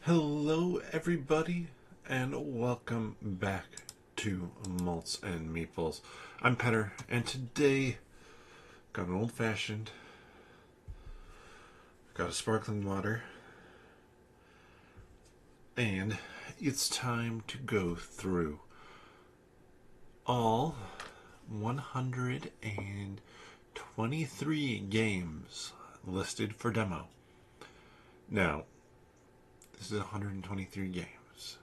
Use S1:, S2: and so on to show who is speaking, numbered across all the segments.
S1: Hello, everybody, and welcome back to Malts and Meeples. I'm Petter, and today got an old fashioned, got a sparkling water, and it's time to go through all 123 games listed for demo. Now, this is 123 games.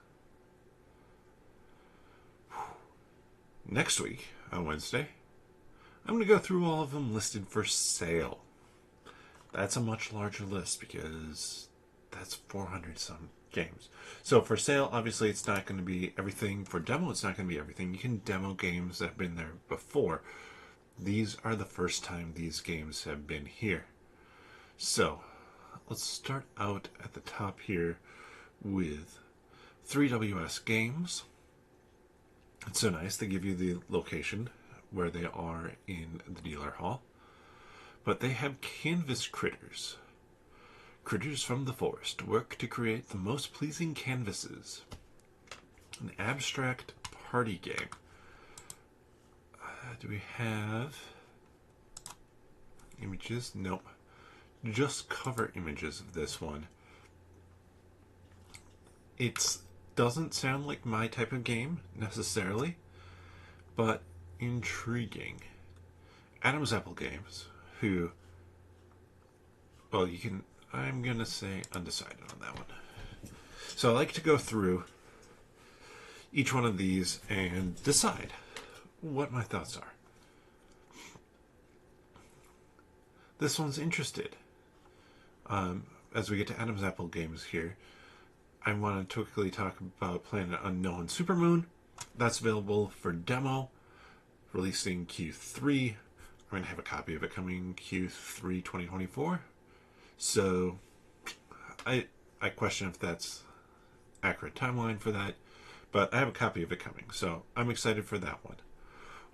S1: Next week, on Wednesday, I'm going to go through all of them listed for sale. That's a much larger list because that's 400 some games. So for sale, obviously, it's not going to be everything. For demo, it's not going to be everything. You can demo games that have been there before. These are the first time these games have been here. So let's start out at the top here with 3WS Games. It's so nice. They give you the location where they are in the dealer hall. But they have canvas critters. Critters from the forest work to create the most pleasing canvases. An abstract party game. Do we have images? Nope. Just cover images of this one. It doesn't sound like my type of game necessarily, but intriguing. Adam's Apple Games, who, well, I'm going to say undecided on that one. So I like to go through each one of these and decide what my thoughts are. This one's interested. As we get to Adam's Apple Games here, I want to quickly talk about Planet Unknown Supermoon. That's available for demo, releasing Q3. I'm going to have a copy of it coming Q3 2024. So I question if that's accurate timeline for that, but I have a copy of it coming, so I'm excited for that one.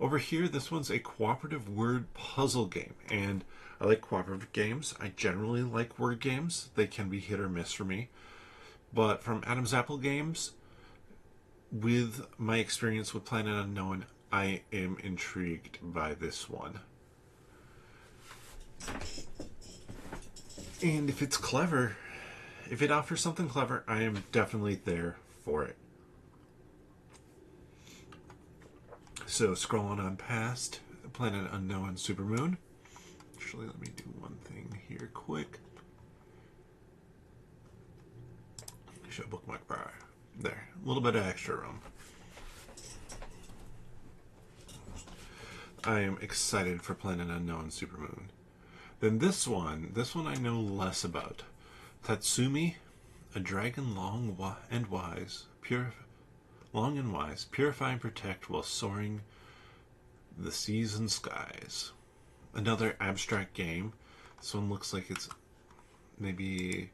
S1: Over here, this one's a cooperative word puzzle game, and I like cooperative games. I generally like word games. They can be hit or miss for me. But from Adam's Apple Games, with my experience with Planet Unknown, I am intrigued by this one. And if it's clever, if it offers something clever, I am definitely there for it. So scrolling on past Planet Unknown Supermoon. Actually, let me do one thing here quick. Show bookmark bar. There. A little bit of extra room. I am excited for Planet Unknown Supermoon. Then this one I know less about. Tatsumi, a dragon long and wise, purify and protect while soaring the seas and skies. Another abstract game. This one looks like it's maybe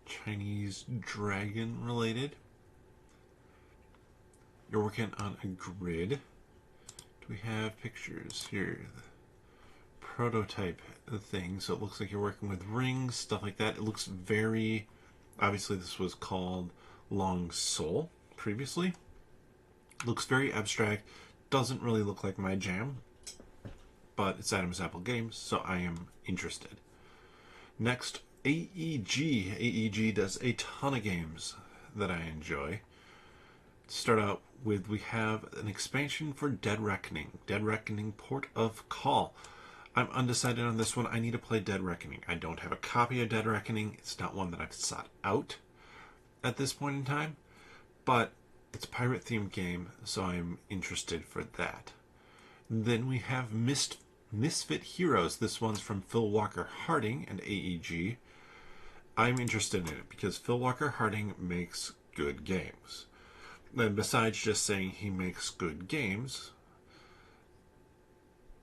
S1: Chinese dragon related. You're working on a grid. Do we have pictures here? The prototype thing. So it looks like you're working with rings, stuff like that. It looks very, obviously this was called Long Soul previously. Looks very abstract. Doesn't really look like my jam, but it's Adam's Apple Games, so I am interested. Next, AEG. AEG does a ton of games that I enjoy. To start out with, we have an expansion for Dead Reckoning. Dead Reckoning Port of Call. I'm undecided on this one. I need to play Dead Reckoning. I don't have a copy of Dead Reckoning. It's not one that I've sought out at this point in time, but it's a pirate-themed game, so I'm interested for that. Then we have Misfit Heroes. This one's from Phil Walker Harding and AEG. I'm interested in it because Phil Walker Harding makes good games. And besides just saying he makes good games,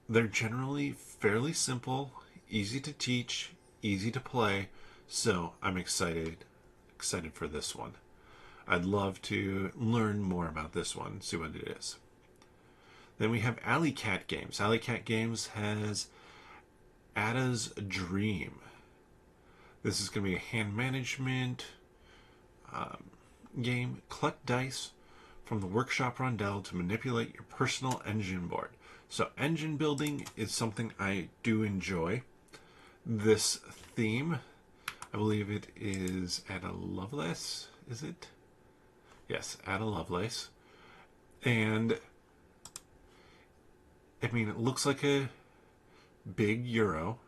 S1: they're generally fairly simple, easy to teach, easy to play, so I'm excited for this one. I'd love to learn more about this one, see what it is. Then we have Alley Cat Games. Alley Cat Games has Ada's Dream. This is going to be a hand management game. Collect dice from the Workshop Rondel to manipulate your personal engine board. So engine building is something I do enjoy. This theme, I believe it is Ada Lovelace, is it? Yes, Ada Lovelace. And I mean, it looks like a big Euro,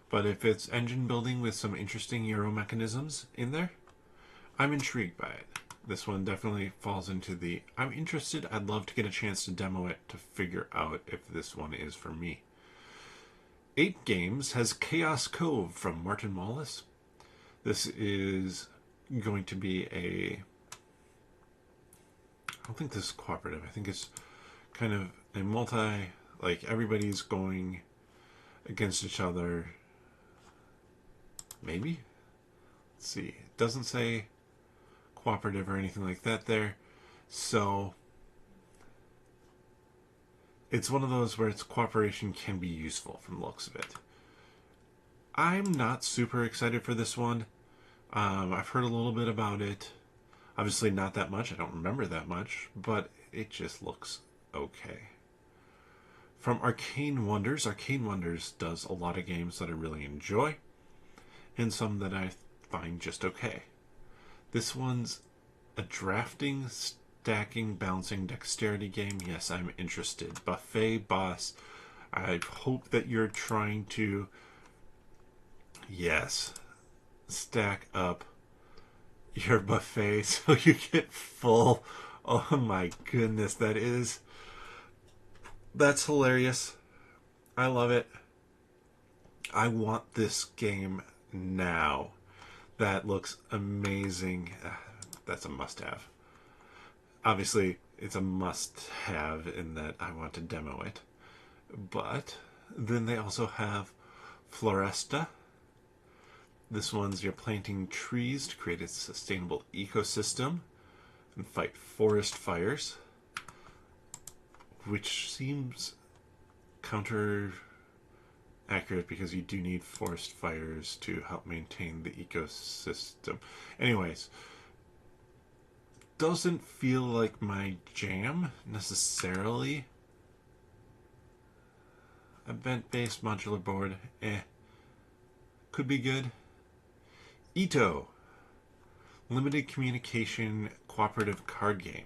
S1: but if it's engine building with some interesting Euro mechanisms in there, I'm intrigued by it. This one definitely falls into the I'm interested, I'd love to get a chance to demo it to figure out if this one is for me. 8 Games has Chaos Cove from Martin Wallace. This is going to be I don't think this is cooperative. I think it's kind of a like everybody's going against each other. Maybe? Let's see. It doesn't say cooperative or anything like that there. So it's one of those where its cooperation can be useful from the looks of it. I'm not super excited for this one. I've heard a little bit about it. Obviously not that much. I don't remember that much, but it just looks okay. From Arcane Wonders. Arcane Wonders does a lot of games that I really enjoy, and some that I find just okay. This one's a drafting, stacking, balancing dexterity game. Yes, I'm interested. Buffet Boss. I hope that you're trying to, yes, stack up your buffet so you get full. Oh my goodness, that's hilarious. I love it. I want this game now. That looks amazing. That's a must-have. Obviously, it's a must-have in that I want to demo it. But then they also have Floresta. This one's you're planting trees to create a sustainable ecosystem and fight forest fires, which seems counter accurate because you do need forest fires to help maintain the ecosystem. Anyways, doesn't feel like my jam necessarily. Event-based modular board, could be good. Ito, limited communication cooperative card game.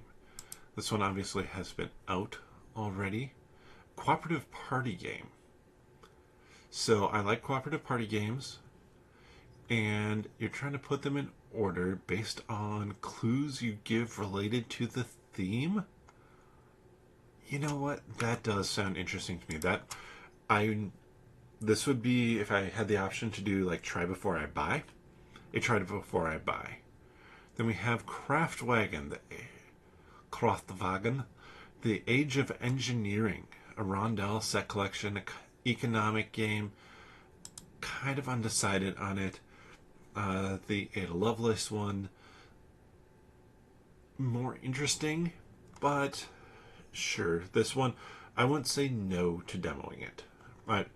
S1: This one obviously has been out already. Cooperative party game. So I like cooperative party games, and you're trying to put them in order based on clues you give related to the theme. You know what? That does sound interesting to me. This would be if I had the option to do like try before I buy. A try before I buy. Then we have Kraftwagen, the Age of Engineering, a Rondel set collection, economic game. Kind of undecided on it. The Ada Lovelace one, more interesting, but sure. This one, I wouldn't say no to demoing it. But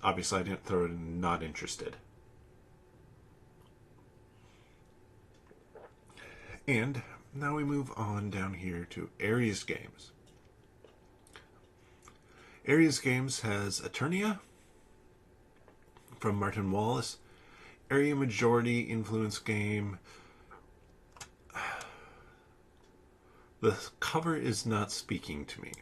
S1: obviously, I didn't throw it in not interested. And now we move on down here to Ares Games. Ares Games has Eternia from Martin Wallace. Area majority influence game. The cover is not speaking to me.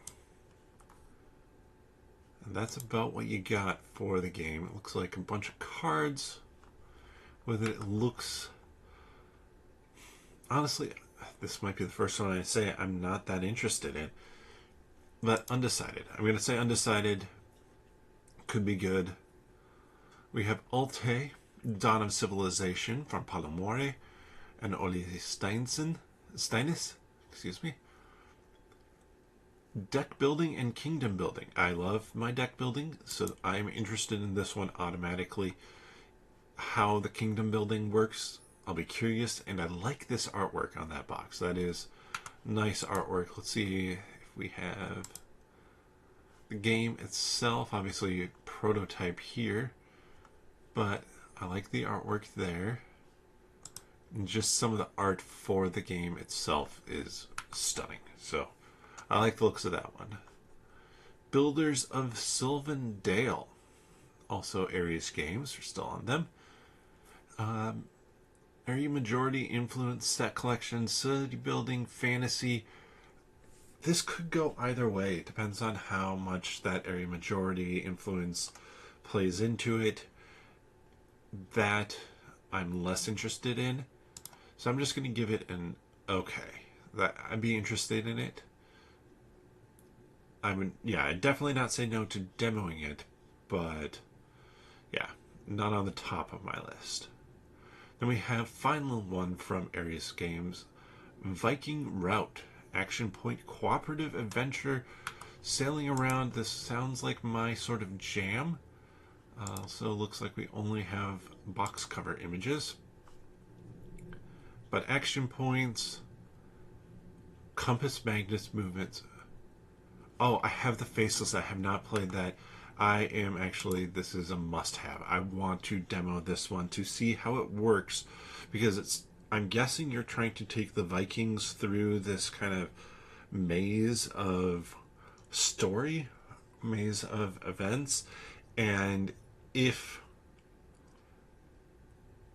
S1: And that's about what you got for the game. It looks like a bunch of cards. With it looks... Honestly, this might be the first one I say I'm not that interested in. But undecided. I'm going to say undecided. Could be good. We have Alte, Dawn of Civilization from Palomore and Oli Steinis. Excuse me. Deck building and kingdom building. I love my deck building, so I'm interested in this one automatically. How the kingdom building works, I'll be curious, and I like this artwork on that box. That is nice artwork. Let's see if we have the game itself. Obviously, prototype here, but I like the artwork there. And just some of the art for the game itself is stunning. So I like the looks of that one. Builders of Sylvan Dale, also Ares Games, are still on them. Area majority influence set collection, city building, fantasy. This could go either way. It depends on how much that area majority influence plays into it. That I'm less interested in. So I'm just going to give it an okay. That I'd be interested in it. I would, yeah, I'd definitely not say no to demoing it, but yeah, not on the top of my list. Then we have final one from Ares Games, Viking Route, action point cooperative adventure, sailing around. This sounds like my sort of jam. So it looks like we only have box cover images. But action points, compass magnets movements. Oh, I have the Faceless. I have not played that. I am actually, this is a must have. I want to demo this one to see how it works because I'm guessing you're trying to take the Vikings through this kind of maze of story, maze of events, and if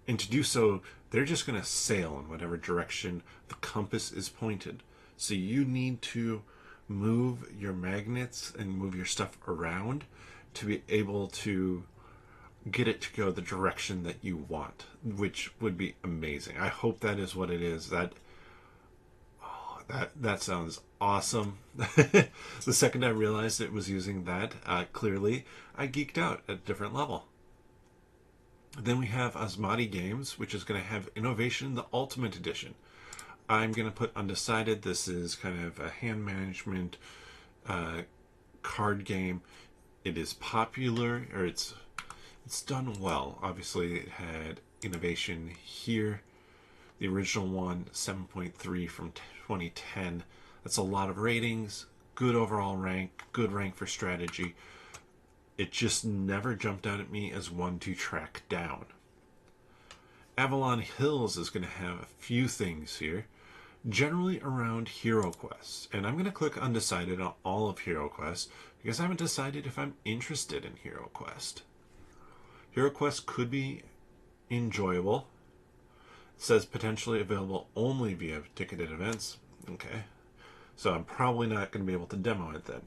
S1: and to do so, they're just going to sail in whatever direction the compass is pointed. So you need to move your magnets and move your stuff around to be able to get it to go the direction that you want, which would be amazing. I hope that is what it is. That sounds awesome. The second I realized it was using that, clearly I geeked out at a different level. Then we have Asmati Games, which is going to have Innovation, the Ultimate Edition. I'm going to put Undecided. This is kind of a hand management card game. It is popular, or it's done well. Obviously, it had Innovation here. The original one, 7.3 from 2010. That's a lot of ratings. Good overall rank. Good rank for strategy. It just never jumped out at me as one to track down. Avalon Hills is going to have a few things here, generally around Hero Quest. And I'm going to click Undecided on all of Hero Quest because I haven't decided if I'm interested in Hero Quest. Hero Quest could be enjoyable. It says potentially available only via ticketed events. Okay. So I'm probably not going to be able to demo it then.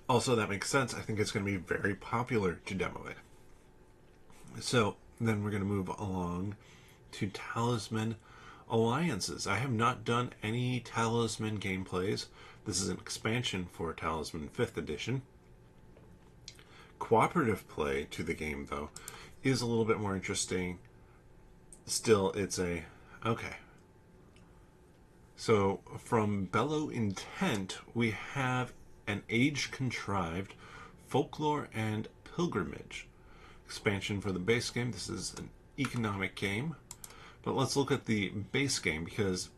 S1: Also, that makes sense. I think it's going to be very popular to demo it. So then we're going to move along to Talisman Alliances. I have not done any Talisman gameplays. This is an expansion for Talisman 5th edition. Cooperative play to the game, though, is a little bit more interesting. Still, it's a... okay. So, from Bellow Intent, we have an age-contrived folklore and pilgrimage expansion for the base game. This is an economic game. But let's look at the base game because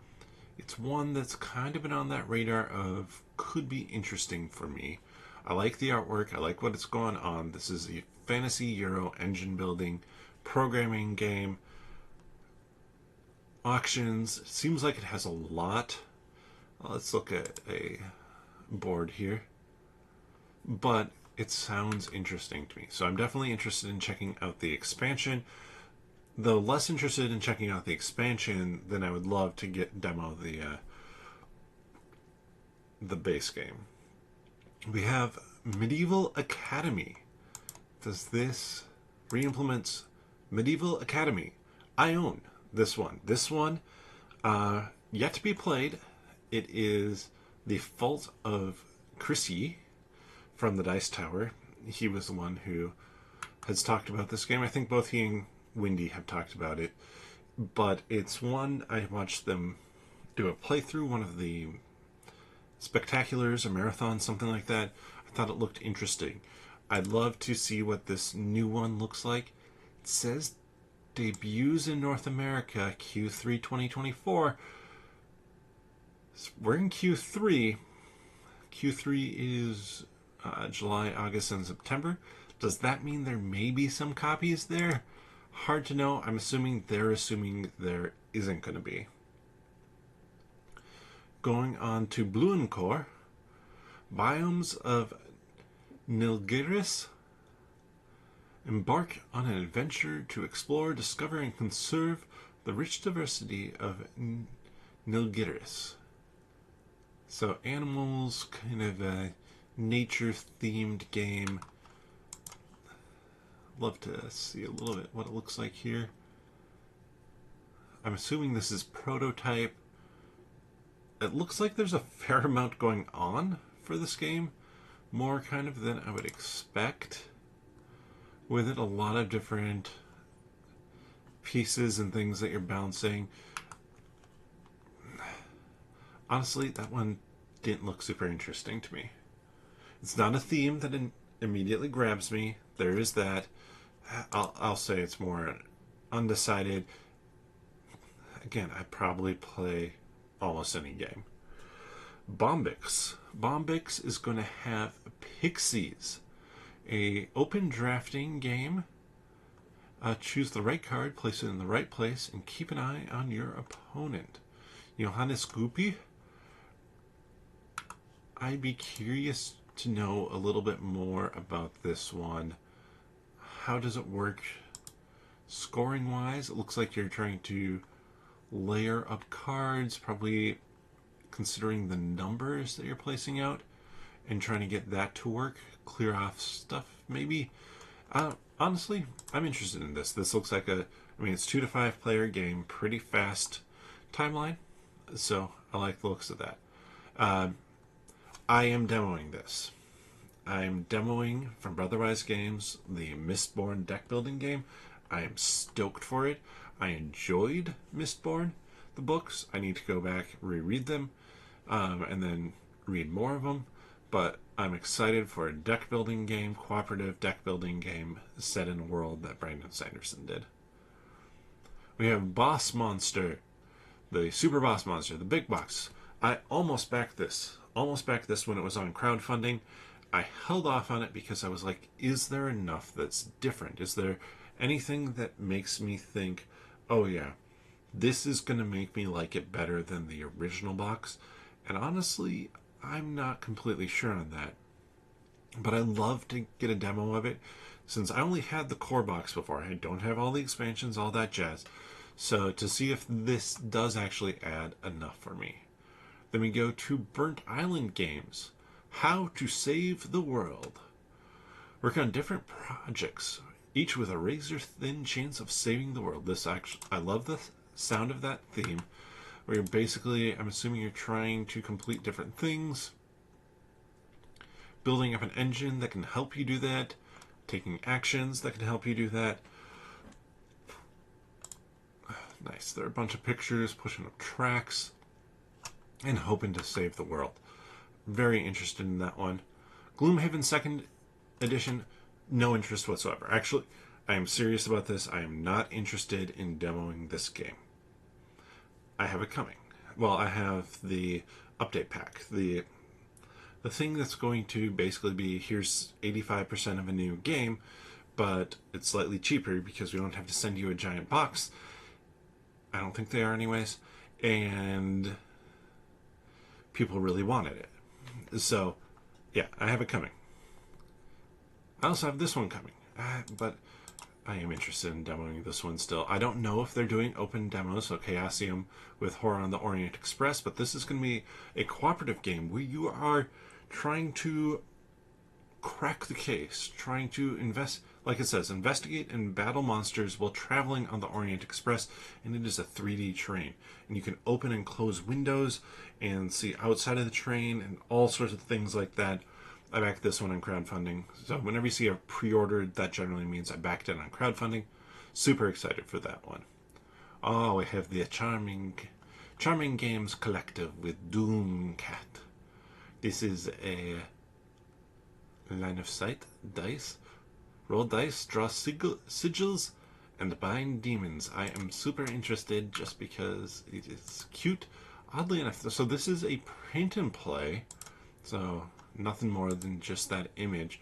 S1: it's one that's kind of been on that radar of could be interesting for me. I like the artwork. I like what it's going on. This is a fantasy Euro engine building programming game. Auctions. Seems like it has a lot. Let's look at a board here. But it sounds interesting to me. So I'm definitely interested in checking out the expansion. Though less interested in checking out the expansion than I would love to get demo the base game. We have Medieval Academy. Does this re-implements Medieval Academy? I own this one. This one, yet to be played. It is the fault of Chrissy from the Dice Tower. He was the one who has talked about this game. I think both he and Wendy have talked about it. But it's one I watched them do a playthrough, one of the spectaculars, a marathon, something like that. I thought it looked interesting. I'd love to see what this new one looks like. It says debuts in North America Q3 2024. We're in Q3. Q3 is July, August, and September. Does that mean there may be some copies there? Hard to know. I'm assuming there isn't going to be. Going on to Bluencore, Biomes of Nilgiris. Embark on an adventure to explore, discover, and conserve the rich diversity of Nilgiris. So animals, kind of a nature-themed game. Love to see a little bit what it looks like here. I'm assuming this is prototype. It looks like there's a fair amount going on for this game. More kind of than I would expect. With it, a lot of different pieces and things that you're bouncing. Honestly, that one didn't look super interesting to me. It's not a theme that immediately grabs me. There is that. I'll say it's more undecided. Again, I probably play almost any game. Bombix. Bombix is going to have Pixies, a open drafting game. Choose the right card, place it in the right place, and keep an eye on your opponent. Johannes Gupi. I'd be curious to know a little bit more about this one. How does it work scoring wise? It looks like you're trying to layer up cards, probably considering the numbers that you're placing out and trying to get that to work, clear off stuff maybe. Honestly, I'm interested in this. This looks like it's 2 to 5 player game, pretty fast timeline, so I like the looks of that. I am demoing this. I'm demoing from Brotherwise Games the Mistborn deck building game. I am stoked for it. I enjoyed Mistborn, the books. I need to go back, reread them, and then read more of them. But I'm excited for a deck building game, cooperative deck building game set in a world that Brandon Sanderson did. We have Boss Monster, the Super Boss Monster, the big box. I almost backed this. Almost backed this when it was on crowdfunding. I held off on it because I was like, is there enough that's different? Is there anything that makes me think, oh yeah, this is going to make me like it better than the original box? And honestly, I'm not completely sure on that. But I'd love to get a demo of it, since I only had the core box before. I don't have all the expansions, all that jazz. So to see if this does actually add enough for me. Then we go to Burnt Island Games. How to Save the World. Work on different projects, each with a razor-thin chance of saving the world. I love the sound of that theme, where you're basically, I'm assuming you're trying to complete different things, building up an engine that can help you do that, taking actions that can help you do that. Nice. There are a bunch of pictures, pushing up tracks, and hoping to save the world. Very interested in that one. Gloomhaven 2nd Edition, no interest whatsoever. Actually, I am serious about this. I am not interested in demoing this game. I have it coming. Well, I have the update pack. The thing that's going to basically be, here's 85% of a new game, but it's slightly cheaper because we don't have to send you a giant box. I don't think they are anyways. And people really wanted it. So, yeah, I have it coming. I also have this one coming, but I am interested in demoing this one still. I don't know if they're doing open demos, so Chaosium with Horror on the Orient Express, but this is going to be a cooperative game where you are trying to crack the case, trying to like it says, investigate and battle monsters while traveling on the Orient Express, and it is a 3D train. And you can open and close windows and see outside of the train and all sorts of things like that. I backed this one on crowdfunding. So whenever you see a pre-ordered, that generally means I backed it on crowdfunding. Super excited for that one. Oh, we have the Charming Games Collective with Doomcat. This is a line of sight dice. Roll dice, draw sigils, and bind demons. I am super interested just because it is cute. Oddly enough, so this is a print and play. So nothing more than just that image.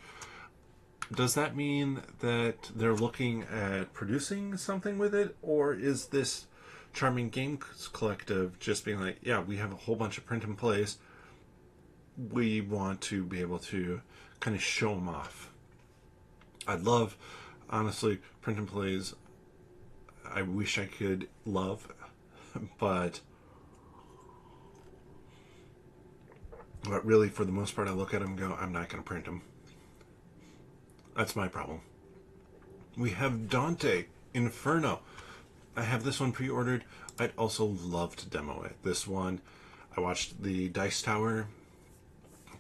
S1: Does that mean that they're looking at producing something with it, or is this Charming Games Collective just being like, yeah, we have a whole bunch of print and plays, we want to be able to kind of show them off? I'd love, honestly, print and plays. I wish I could love, but really, for the most part, I look at them and go, I'm not going to print them. That's my problem. We have Dante Inferno. I have this one pre-ordered. I'd also love to demo it. This one, I watched the Dice Tower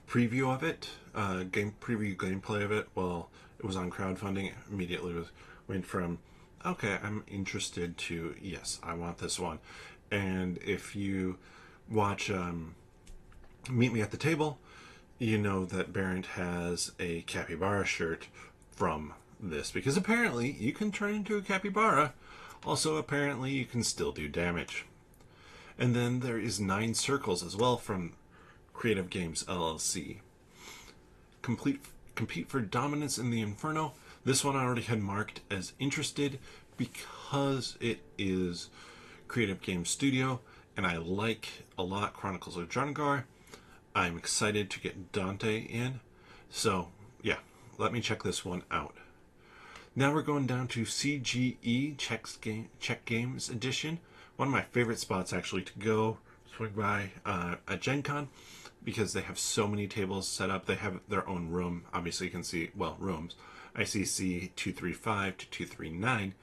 S1: preview of it, gameplay of it. Well, it was on crowdfunding. Immediately went from, okay, I'm interested, to yes, I want this one. And if you watch Meet Me at the Table, you know that Barrett has a capybara shirt from this, because apparently you can turn into a capybara. Also, apparently you can still do damage. And then there is Nine Circles as well from Creative Games LLC. Compete for dominance in the Inferno. This one I already had marked as interested because it is Creative Games Studio, and I like a lot Chronicles of Drunagar. I'm excited to get Dante in. So, yeah, let me check this one out. Now we're going down to CGE Czech Games Edition. One of my favorite spots, actually, to go swing by at Gen Con, because they have so many tables set up. They have their own room. Obviously, you can see, well, rooms. ICC 235 to 239.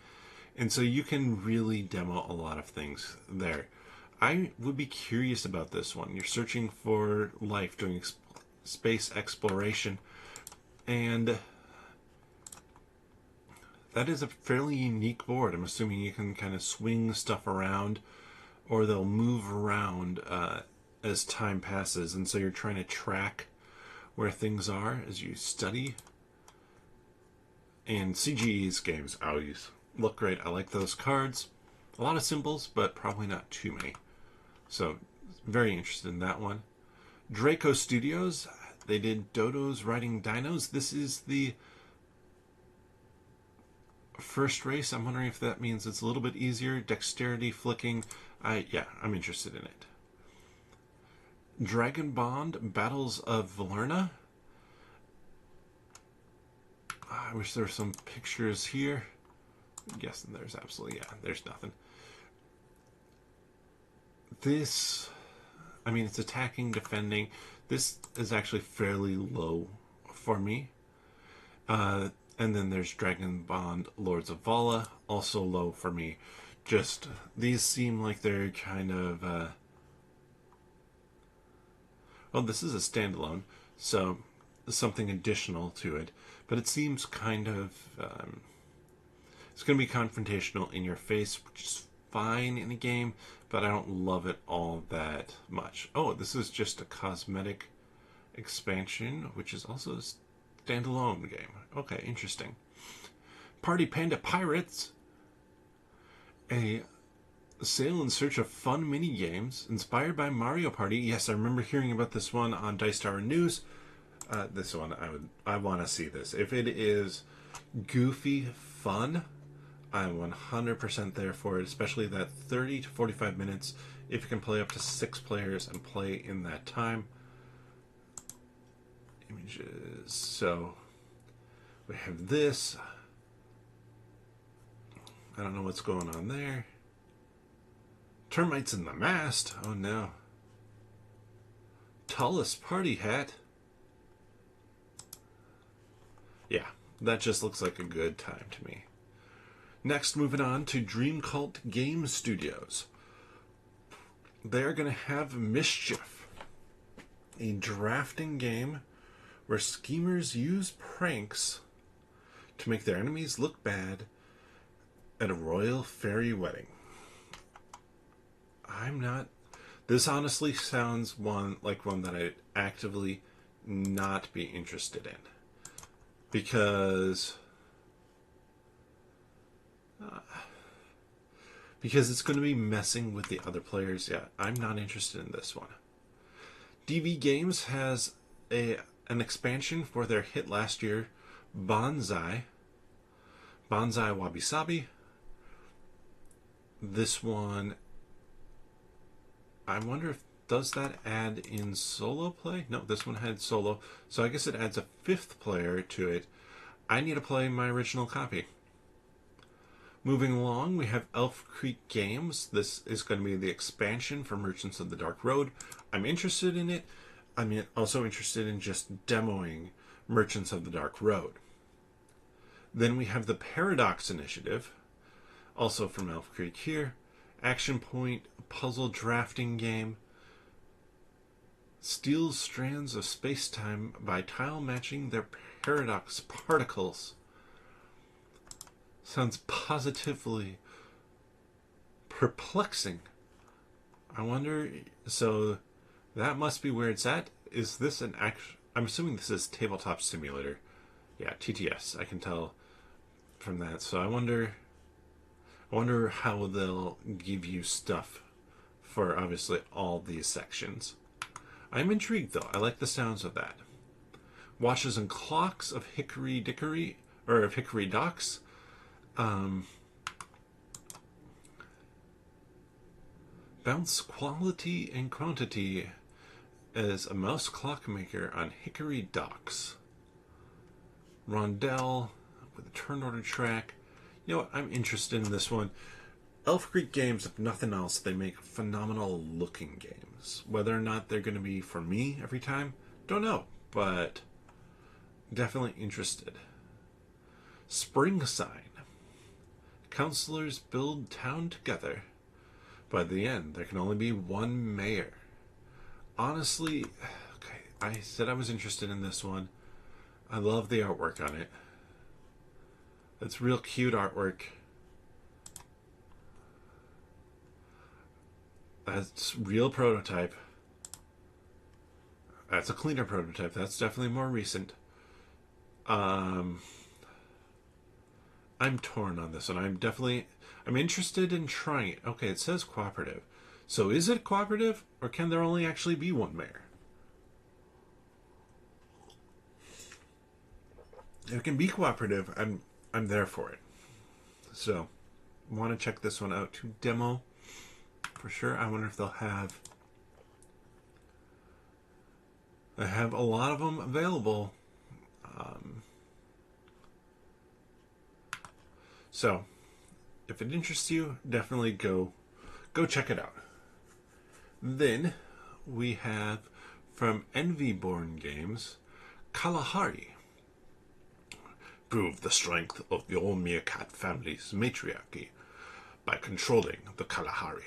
S1: And so you can really demo a lot of things there. I would be curious about this one. You're searching for life, doing space exploration, and that is a fairly unique board. I'm assuming you can kind of swing stuff around, or they'll move around as time passes, and so you're trying to track where things are as you study. And CGE's games always look great. I like those cards. A lot of symbols, but probably not too many. So, very interested in that one. Draco Studios, they did Dodo's Riding Dinos. This is the first race. I'm wondering if that means it's a little bit easier. Dexterity flicking. I'm interested in it. Dragon Bond Battles of Valerna. I wish there were some pictures here. I'm guessing there's absolutely, yeah, there's nothing. This, I mean, it's attacking, defending. This is actually fairly low for me. And then there's Dragon Bond Lords of Vala, also low for me. Just, these seem like they're kind of, well, this is a standalone, so something additional to it. But it seems kind of, it's going to be confrontational in your face, which is fine in a game, but I don't love it all that much. Oh, this is just a cosmetic expansion, which is also a standalone game. Okay, interesting. Party Panda Pirates, a sail in search of fun mini games inspired by Mario Party. Yes, I remember hearing about this one on Dice Tower News. This one, I want to see this. If it is goofy fun, I'm 100% there for it, especially that 30 to 45 minutes. If you can play up to 6 players and play in that time. Images. So, we have this. I don't know what's going on there. Termites in the mast. Oh no. Tallest party hat. Yeah, that just looks like a good time to me. Next, moving on to Dream Cult Game Studios. They're going to have Mischief, a drafting game where schemers use pranks to make their enemies look bad at a royal fairy wedding. This honestly sounds one that I'd actively not be interested in. Because it's going to be messing with the other players. Yeah, I'm not interested in this one. DV Games has an expansion for their hit last year, Bonsai, Bonsai Wabi Sabi. This one, I wonder if does that add in solo play? No, this one had solo, so I guess it adds a fifth player to it. I need to play my original copy. Moving along, we have Elf Creek Games. This is going to be the expansion for Merchants of the Dark Road. I'm interested in it. I'm also interested in just demoing Merchants of the Dark Road. Then we have the Paradox Initiative, also from Elf Creek here. Action Point puzzle drafting game. Steals strands of space-time by tile matching their paradox particles. Sounds positively perplexing. I wonder, so that must be where it's at. Is this an act? I'm assuming this is Tabletop Simulator. Yeah, TTS. I can tell from that. So I wonder how they'll give you stuff for obviously all these sections. I'm intrigued though. I like the sounds of that. Watches and Clocks of Hickory Dickory, or of Hickory Docks. Bounce quality and quantity as a mouse clockmaker on Hickory Docks. Rondell with a turn order track. You know what? I'm interested in this one. Elf Creek Games, if nothing else, they make phenomenal looking games. Whether or not they're going to be for me every time, don't know. But definitely interested. Spring Sign. Councilors build town together. By the end, there can only be one mayor. Honestly, okay, I said I was interested in this one. I love the artwork on it. It's real cute artwork. That's real prototype. That's a cleaner prototype. That's definitely more recent. I'm torn on this one. I'm interested in trying it. Okay, it says cooperative. So is it cooperative, or can there only actually be one mayor? If it can be cooperative, I'm there for it. So, want to check this one out to demo for sure. I wonder if they'll have. I have a lot of them available. So, if it interests you, definitely go check it out. Then we have from Envyborn Games, Kalahari. Prove the strength of your meerkat family's matriarchy by controlling the Kalahari.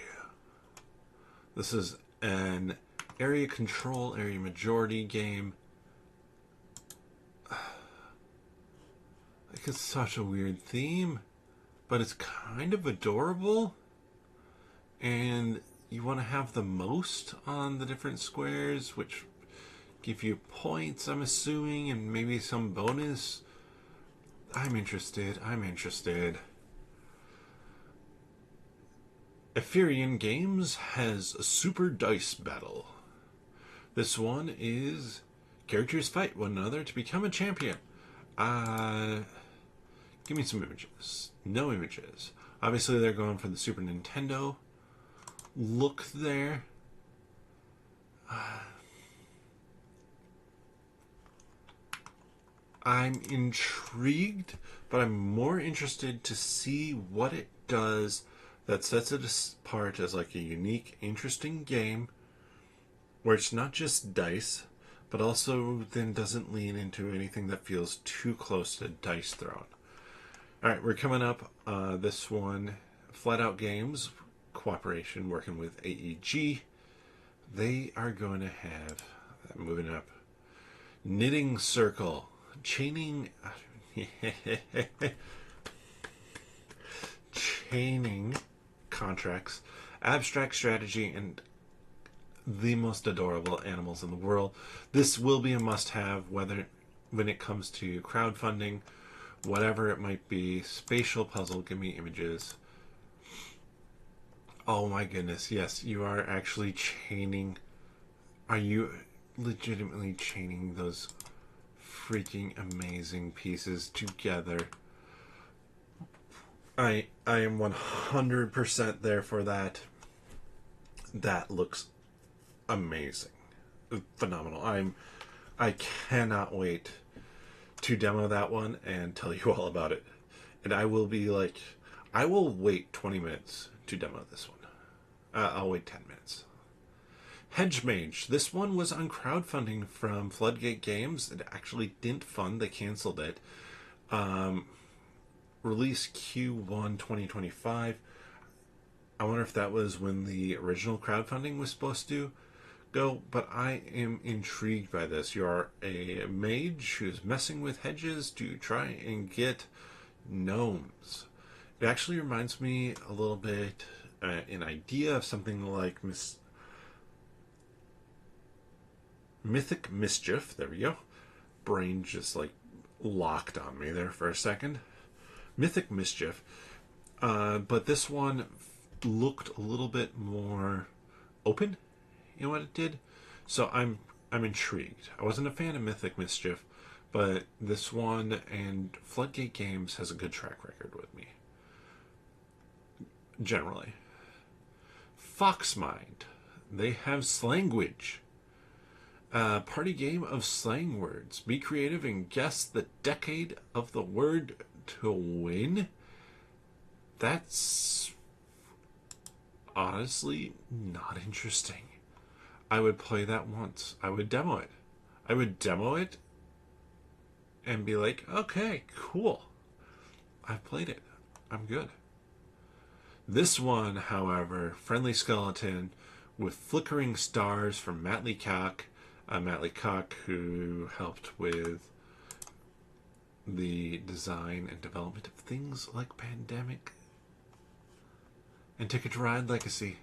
S1: This is an area control, area majority game. Like, it's such a weird theme, but it's kind of adorable. And you want to have the most on the different squares, which give you points, I'm assuming, and maybe some bonus. I'm interested. Ephirian Games has a Super Dice Battle. This one is characters fight one another to become a champion. Give me some images. No images. Obviously, they're going for the Super Nintendo look there. I'm intrigued, but I'm more interested to see what it does that sets it apart as like a unique, interesting game where it's not just dice, but also then doesn't lean into anything that feels too close to dice throwing. Alright, we're coming up. This one, Flat Out Games, cooperation working with AEG. They are going to have, moving up, Knitting Circle, chaining contracts, abstract strategy, and the most adorable animals in the world. This will be a must-have whether when it comes to crowdfunding, whatever it might be. Spatial puzzle, give me images. Oh my goodness, yes, you are actually chaining. Are you legitimately chaining those freaking amazing pieces together. I am 100% there for that. That looks amazing. Phenomenal. I cannot wait to demo that one and tell you all about it. And I will be like, I will wait 20 minutes to demo this one. I'll wait 10 minutes. Hedge Mage. This one was on crowdfunding from Floodgate Games. It actually didn't fund. They canceled it. Release Q1 2025. I wonder if that was when the original crowdfunding was supposed to go, but I am intrigued by this. You are a mage who's messing with hedges to try and get gnomes. It actually reminds me a little bit, an idea of something like Mythic Mischief. There we go. Brain just like locked on me there for a second. Mythic Mischief. But this one looked a little bit more open in what it did. So I'm intrigued. I wasn't a fan of Mythic Mischief, but this one and Floodgate Games has a good track record with me. Generally. Foxmind. They have Slangwidge. Party game of slang words. Be creative and guess the decade of the word to win. That's honestly not interesting. I would play that once. I would demo it. I would demo it and be like, okay, cool. I've played it. I'm good. This one, however, Friendly Skeleton with Flickering Stars from Matt Leacock. Matt Leacock, who helped with the design and development of things like Pandemic and Ticket to Ride Legacy.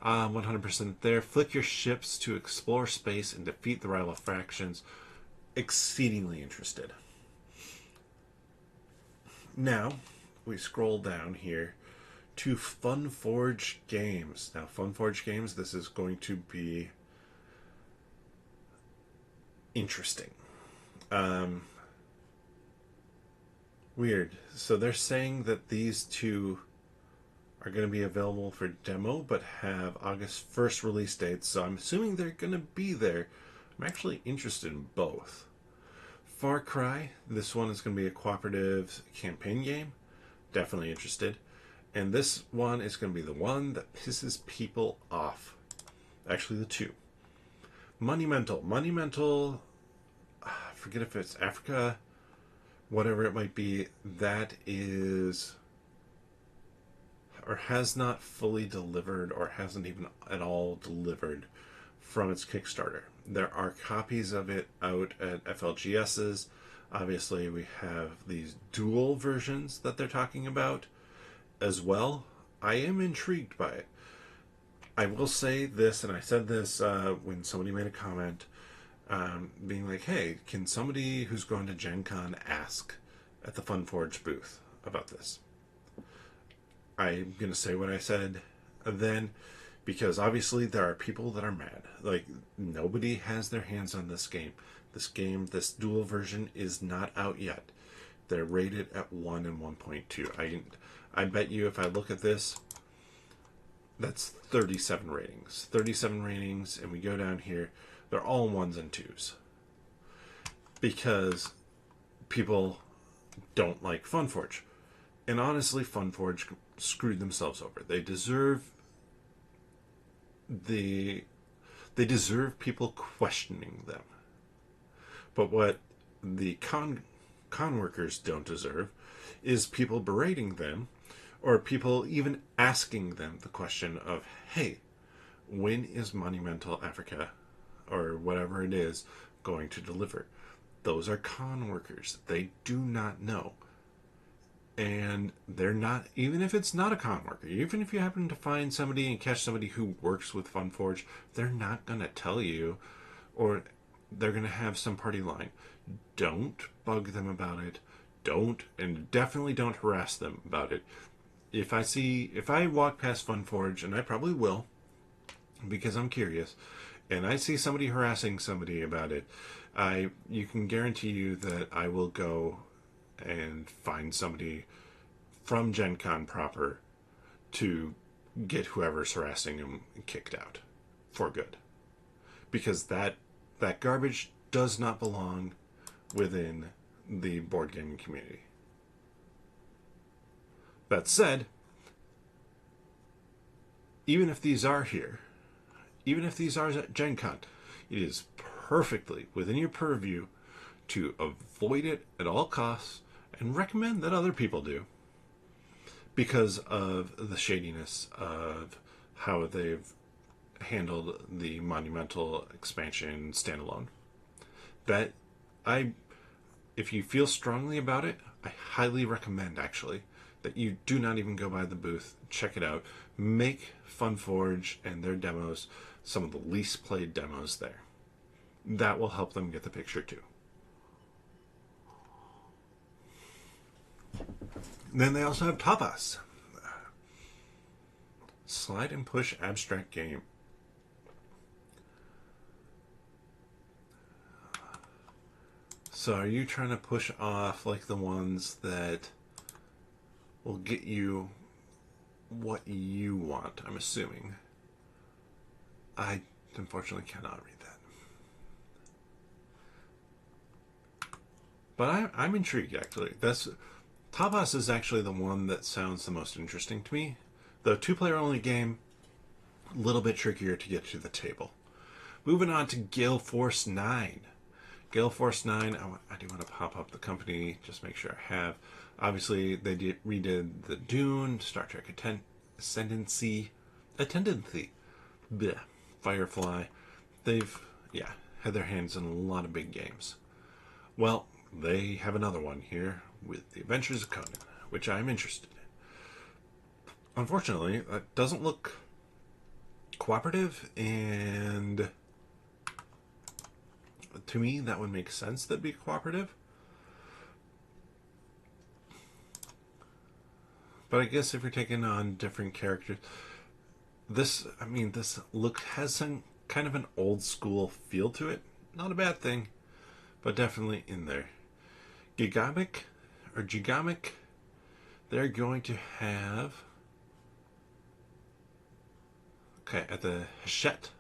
S1: 100% there. Flick your ships to explore space and defeat the rival factions. Exceedingly interested. Now, we scroll down here to Funforge Games. Now, Funforge Games, this is going to be interesting. Weird. So they're saying that these two are going to be available for demo, but have August 1st release dates, so I'm assuming they're going to be there. I'm actually interested in both. Far Cry, this one is going to be a cooperative campaign game. Definitely interested. And this one is going to be the one that pisses people off. Actually, the two. Monumental, I forget if it's Africa, whatever it might be, that is, or has not fully delivered, or hasn't even at all delivered from its Kickstarter. There are copies of it out at FLGS's. Obviously, we have these dual versions that they're talking about as well. I am intrigued by it. I will say this, and I said this when somebody made a comment, being like, hey, can somebody who's going to Gen Con ask at the Funforge booth about this? I'm going to say what I said then, because obviously there are people that are mad. Like, nobody has their hands on this game. This dual version is not out yet. They're rated at 1 and 1.2. I bet you if I look at this, that's 37 ratings. 37 ratings, and we go down here, they're all 1s and 2s. Because people don't like Funforge. And honestly, Funforge screwed themselves over. They deserve people questioning them. But what the con workers don't deserve is people berating them, or people even asking them the question of, hey, when is Monumental Africa, or whatever it is, going to deliver? Those are con workers. They do not know. And they're not, even if it's not a con worker, even if you happen to find somebody and catch somebody who works with Funforge, they're not going to tell you, or they're going to have some party line. Don't bug them about it. And definitely don't harass them about it. If I walk past Funforge, and I probably will, because I'm curious, and I see somebody harassing somebody about it, You can guarantee you that I will go and find somebody from Gen Con proper to get whoever's harassing him kicked out for good, because that garbage does not belong within the board gaming community. That said, even if these are here, even if these are at Gen Con, it is perfectly within your purview to avoid it at all costs and recommend that other people do, because of the shadiness of how they've handled the Monumental expansion standalone. That I If you feel strongly about it, I highly recommend actually that you do not even go by the booth. Check it out. Make Funforge and their demos some of the least played demos there. That will help them get the picture too. Then they also have Tapas. Slide and push abstract game. So are you trying to push off like the ones that will get you what you want, I'm assuming? I unfortunately cannot read that. But I'm intrigued, actually. Tapas is actually the one that sounds the most interesting to me. The two-player only game, a little bit trickier to get to the table. Moving on to Gale Force 9. Gale Force 9, I do want to pop up the company, just make sure I have. Obviously, they redid the Dune, Star Trek Ascendancy, bleh, Firefly. They've, had their hands in a lot of big games. Well, they have another one here with The Adventures of Conan, which I'm interested in. Unfortunately, that doesn't look cooperative, and to me, that would make sense that'd be cooperative. But I guess if you're taking on different characters, this look has some kind of an old school feel to it. Not a bad thing, but definitely in there. Gigamic, they're going to have, at the Hachette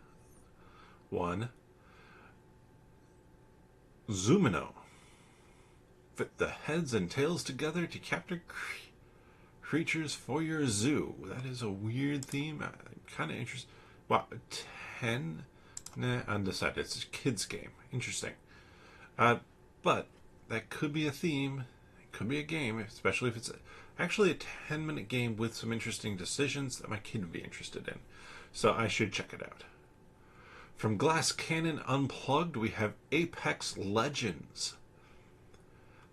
S1: one, Zoomino. Fit the heads and tails together to capture creatures for your zoo. That is a weird theme. Kind of interesting. Wow, 10? Nah, undecided. It's a kid's game. Interesting. But that could be a theme. It could be a game, especially if it's actually a 10-minute game with some interesting decisions that my kid would be interested in. So I should check it out. From Glass Cannon Unplugged, we have Apex Legends.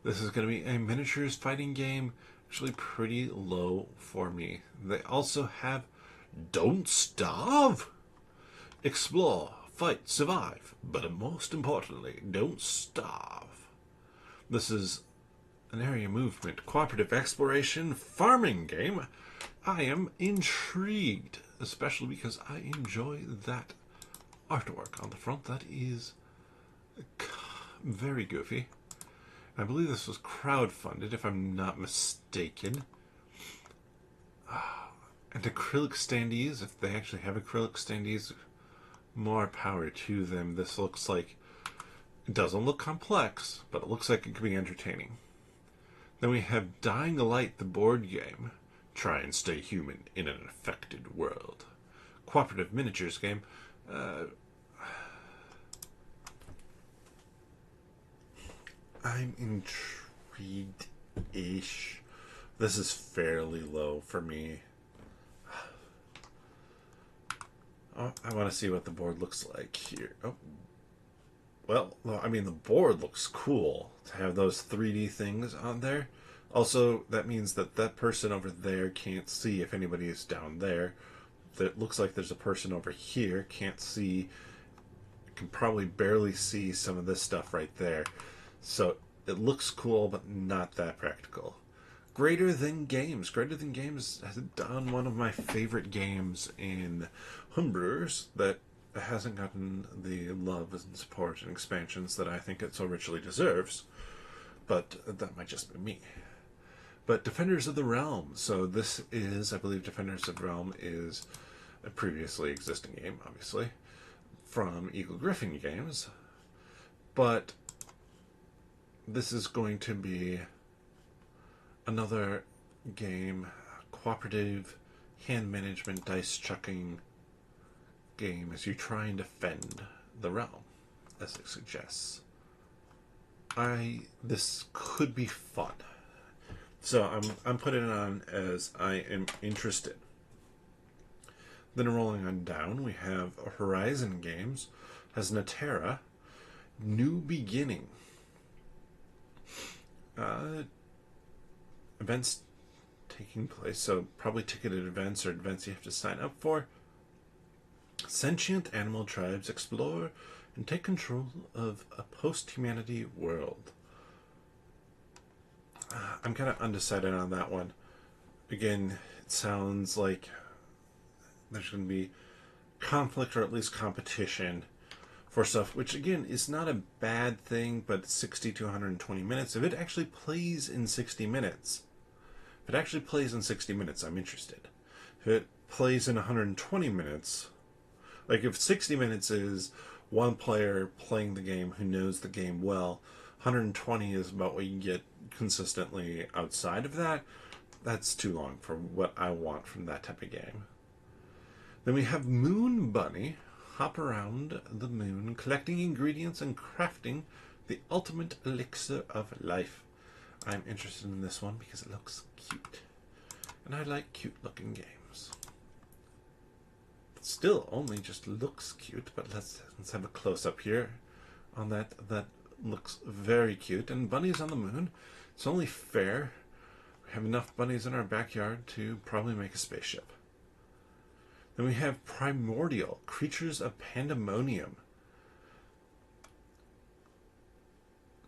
S1: This is going to be a miniatures fighting game, actually pretty low for me. They also have Don't Starve. Explore, fight, survive, but most importantly, don't starve. This is an area movement, cooperative exploration, farming game. I am intrigued, especially because I enjoy that artwork on the front. That is very goofy. I believe this was crowdfunded, if I'm not mistaken. And acrylic standees, if they actually have acrylic standees, more power to them. This looks like, it doesn't look complex, but it looks like it could be entertaining. Then we have Dying Light, the board game. Try and stay human in an affected world. Cooperative miniatures game. I'm intrigued-ish. This is fairly low for me. Oh, I want to see what the board looks like here. Oh. Well, I mean, the board looks cool to have those 3D things on there. Also, that means that that person over there can't see if anybody is down there. It looks like there's a person over here, can't see, can probably barely see some of this stuff right there. So it looks cool, but not that practical. Greater Than Games. Greater Than Games has done one of my favorite games in homebrewers that it hasn't gotten the love and support and expansions that I think it so richly deserves, but that might just be me. But Defenders of the Realm. So this is, I believe, Defenders of the Realm is a previously existing game, obviously, from Eagle Gryphon Games. But this is going to be another game, cooperative, hand management, dice chucking game as you try and defend the realm, as it suggests. This could be fun. So I'm putting it on as I am interested. Then rolling on down, we have Horizon Games has Natera, New Beginning. Events taking place, so probably ticketed events or events you have to sign up for. Sentient animal tribes explore and take control of a post-humanity world. I'm kind of undecided on that one. Again, it sounds like there's going to be conflict or at least competition for stuff, which again is not a bad thing, but 60 to 120 minutes. If it actually plays in 60 minutes, I'm interested. If it plays in 120 minutes, like if 60 minutes is one player playing the game who knows the game well, 120 is about what you get consistently outside of that. That's too long for what I want from that type of game. Then we have Moon Bunny. Hop around the moon, collecting ingredients and crafting the ultimate elixir of life. I'm interested in this one because it looks cute. And I like cute looking games. It still only just looks cute, but let's have a close up here on that. That looks very cute. And bunnies on the moon. It's only fair. We have enough bunnies in our backyard to probably make a spaceship. Then we have Primordial, Creatures of Pandemonium.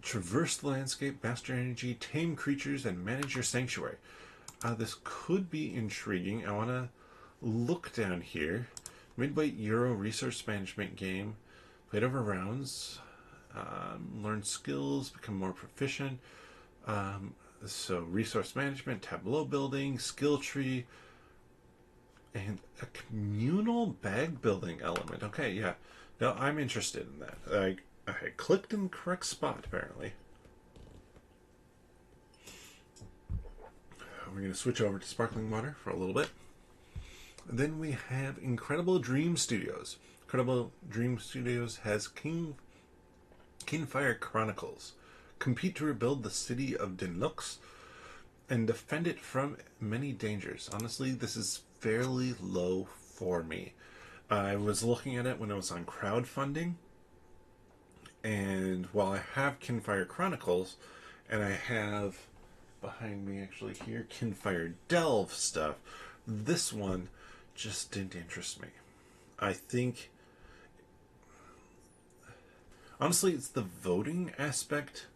S1: Traverse the landscape, master energy, tame creatures, and manage your sanctuary. This could be intriguing. I want to look down here. Mid-weight Euro resource management game. Played over rounds. Learn skills, become more proficient. So resource management, tableau building, skill tree, and a communal bag building element. Okay, yeah. No, I'm interested in that. I clicked in the correct spot, apparently. We're going to switch over to sparkling water for a little bit. And then we have Incredible Dream Studios. Incredible Dream Studios has Kinfire Chronicles. Compete to rebuild the city of Dinlux and defend it from many dangers. Honestly, this is fairly low for me. I was looking at it when it was on crowdfunding, and while I have Kinfire Chronicles, and I have behind me actually here Kinfire Delve stuff, this one just didn't interest me. I think, honestly, it's the voting aspect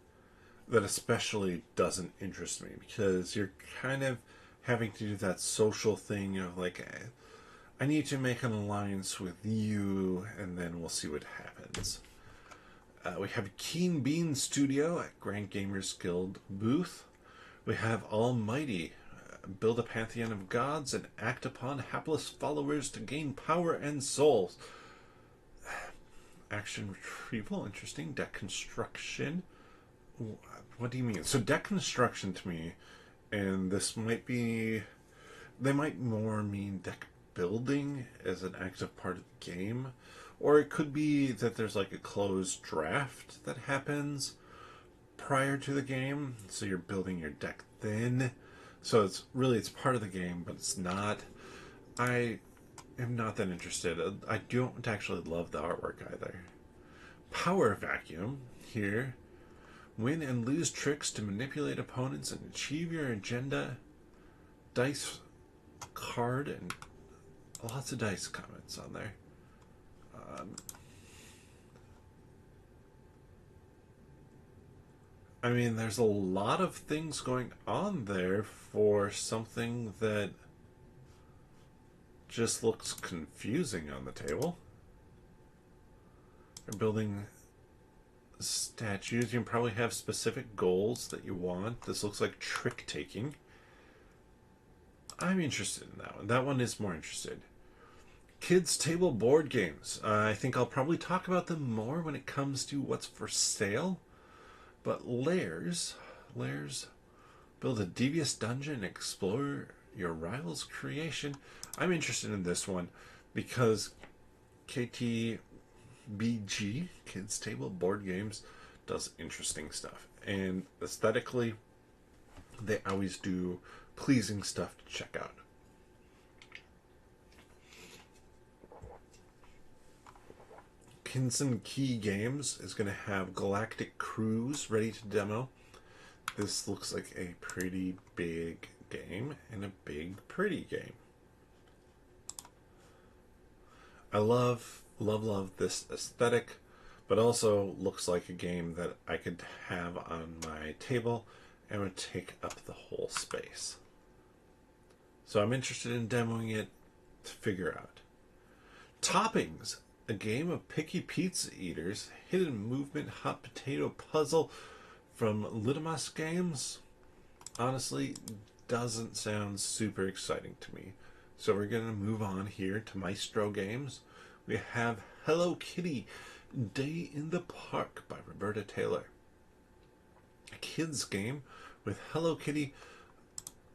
S1: that especially doesn't interest me, because you're kind of having to do that social thing of like, I need to make an alliance with you and then we'll see what happens. We have Keen Bean Studio at Grand Gamers Guild booth. We have Almighty, build a pantheon of gods and act upon hapless followers to gain power and souls. Action retrieval, interesting. Deck construction. What do you mean? So deck construction to me, and this might be, they might more mean deck building as an active part of the game, or it could be that there's like a closed draft that happens prior to the game, so you're building your deck then. So it's part of the game, but it's not. I am not that interested. I don't actually love the artwork either. Power Vacuum here. Win and lose tricks to manipulate opponents and achieve your agenda. Dice card and lots of dice comments on there. I mean, there's a lot of things going on there for something that just looks confusing on the table. or building statues. You can probably have specific goals that you want. This looks like trick taking. I'm interested in that one. That one is more interested. Kids table board games. I think I'll probably talk about them more when it comes to what's for sale. But Lairs, build a devious dungeon and explore your rival's creation. I'm interested in this one because KTBG, Kids Table Board Games, does interesting stuff. And aesthetically, they always do pleasing stuff to check out. Kinson Key Games is going to have Galactic Cruise ready to demo. This looks like a pretty big game and a big, pretty game. I love this aesthetic, but also looks like a game that I could have on my table and would take up the whole space. So I'm interested in demoing it to figure out. Toppings, a game of picky pizza eaters, hidden movement hot potato puzzle from Litimas Games. Honestly, doesn't sound super exciting to me. So we're going to move on here to Maestro Games. We have Hello Kitty, Day in the Park by Roberta Taylor. A kids game with Hello Kitty.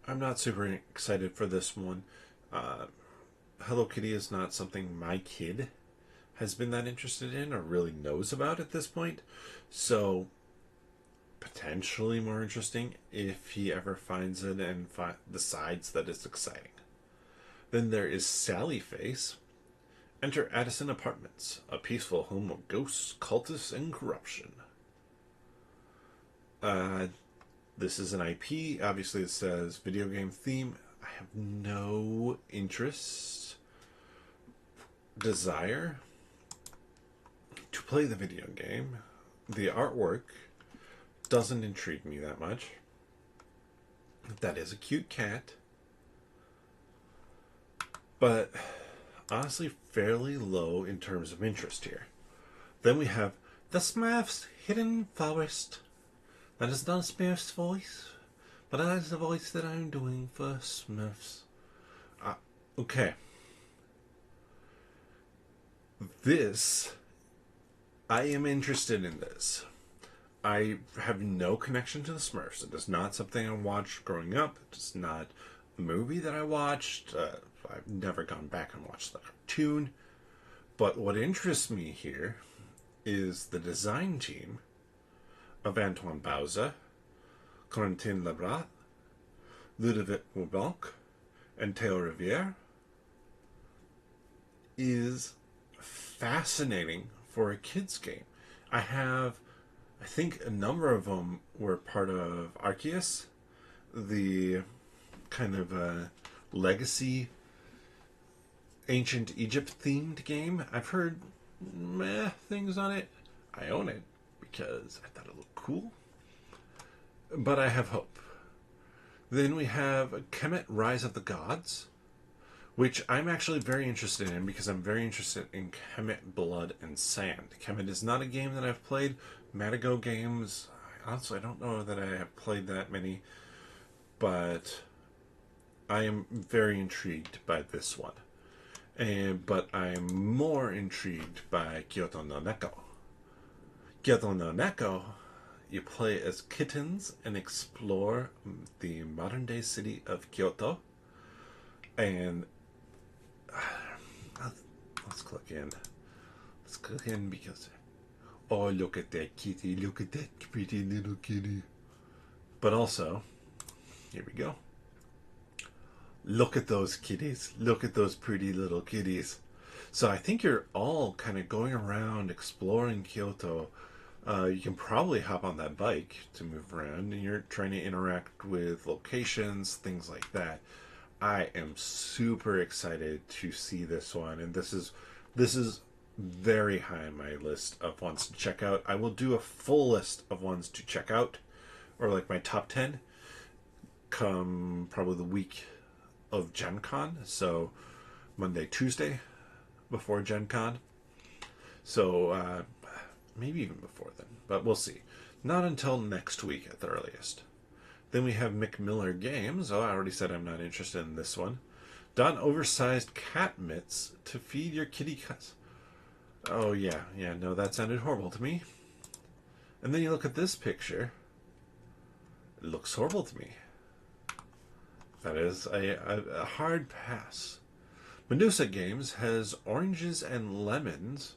S1: I'm not super excited for this one. Hello Kitty is not something my kid has been that interested in or really knows about at this point. So potentially more interesting if he ever finds it and decides that it's exciting. Then there is Sally Face. Enter Addison Apartments, a peaceful home of ghosts, cultists, and corruption. This is an IP. Obviously, it says video game theme. I have no interest, desire to play the video game. The artwork doesn't intrigue me that much. That is a cute cat. But honestly, fairly low in terms of interest here. Then we have The Smurfs Hidden Forest. That is not Smurf's voice, but that is the voice that I'm doing for Smurfs. Okay. This, I am interested in this. I have no connection to the Smurfs. It is not something I watched growing up. It is not a movie that I watched. I've never gone back and watched the cartoon. But what interests me here is the design team of Antoine Bauza, Corentin Lebras, Ludovic Moubanc, and Theo Riviere is fascinating for a kids game. I think a number of them were part of Arceus, the kind of legacy ancient Egypt themed game. I've heard meh things on it. I own it because I thought it looked cool, but I have hope. Then we have Kemet Rise of the Gods, which I'm actually very interested in because I'm very interested in Kemet Blood and Sand. Kemet is not a game that I've played. Matago games, honestly, I don't know that I have played that many, but I am very intrigued by this one. But I'm more intrigued by Kyoto no Neko. Kyoto no Neko, you play as kittens and explore the modern day city of Kyoto. And let's click in. Let's click in because, oh, look at that kitty. Look at that pretty little kitty. But also, here we go. Look at those kitties. Look at those pretty little kitties. So I think you're all kind of going around exploring Kyoto. You can probably hop on that bike to move around, and you're trying to interact with locations, things like that. I am super excited to see this one, and this is very high on my list of ones to check out. I will do a full list of ones to check out, or like my top 10, come probably the week of Gen Con, so Monday, Tuesday before Gen Con. So maybe even before then, but we'll see. Not until next week at the earliest. Then we have McMiller Games. Oh, I already said I'm not interested in this one. Don oversized cat mitts to feed your kitty cats. Oh, yeah, no, that sounded horrible to me. And then you look at this picture. It looks horrible to me. That is a hard pass. Medusa Games has Oranges and Lemons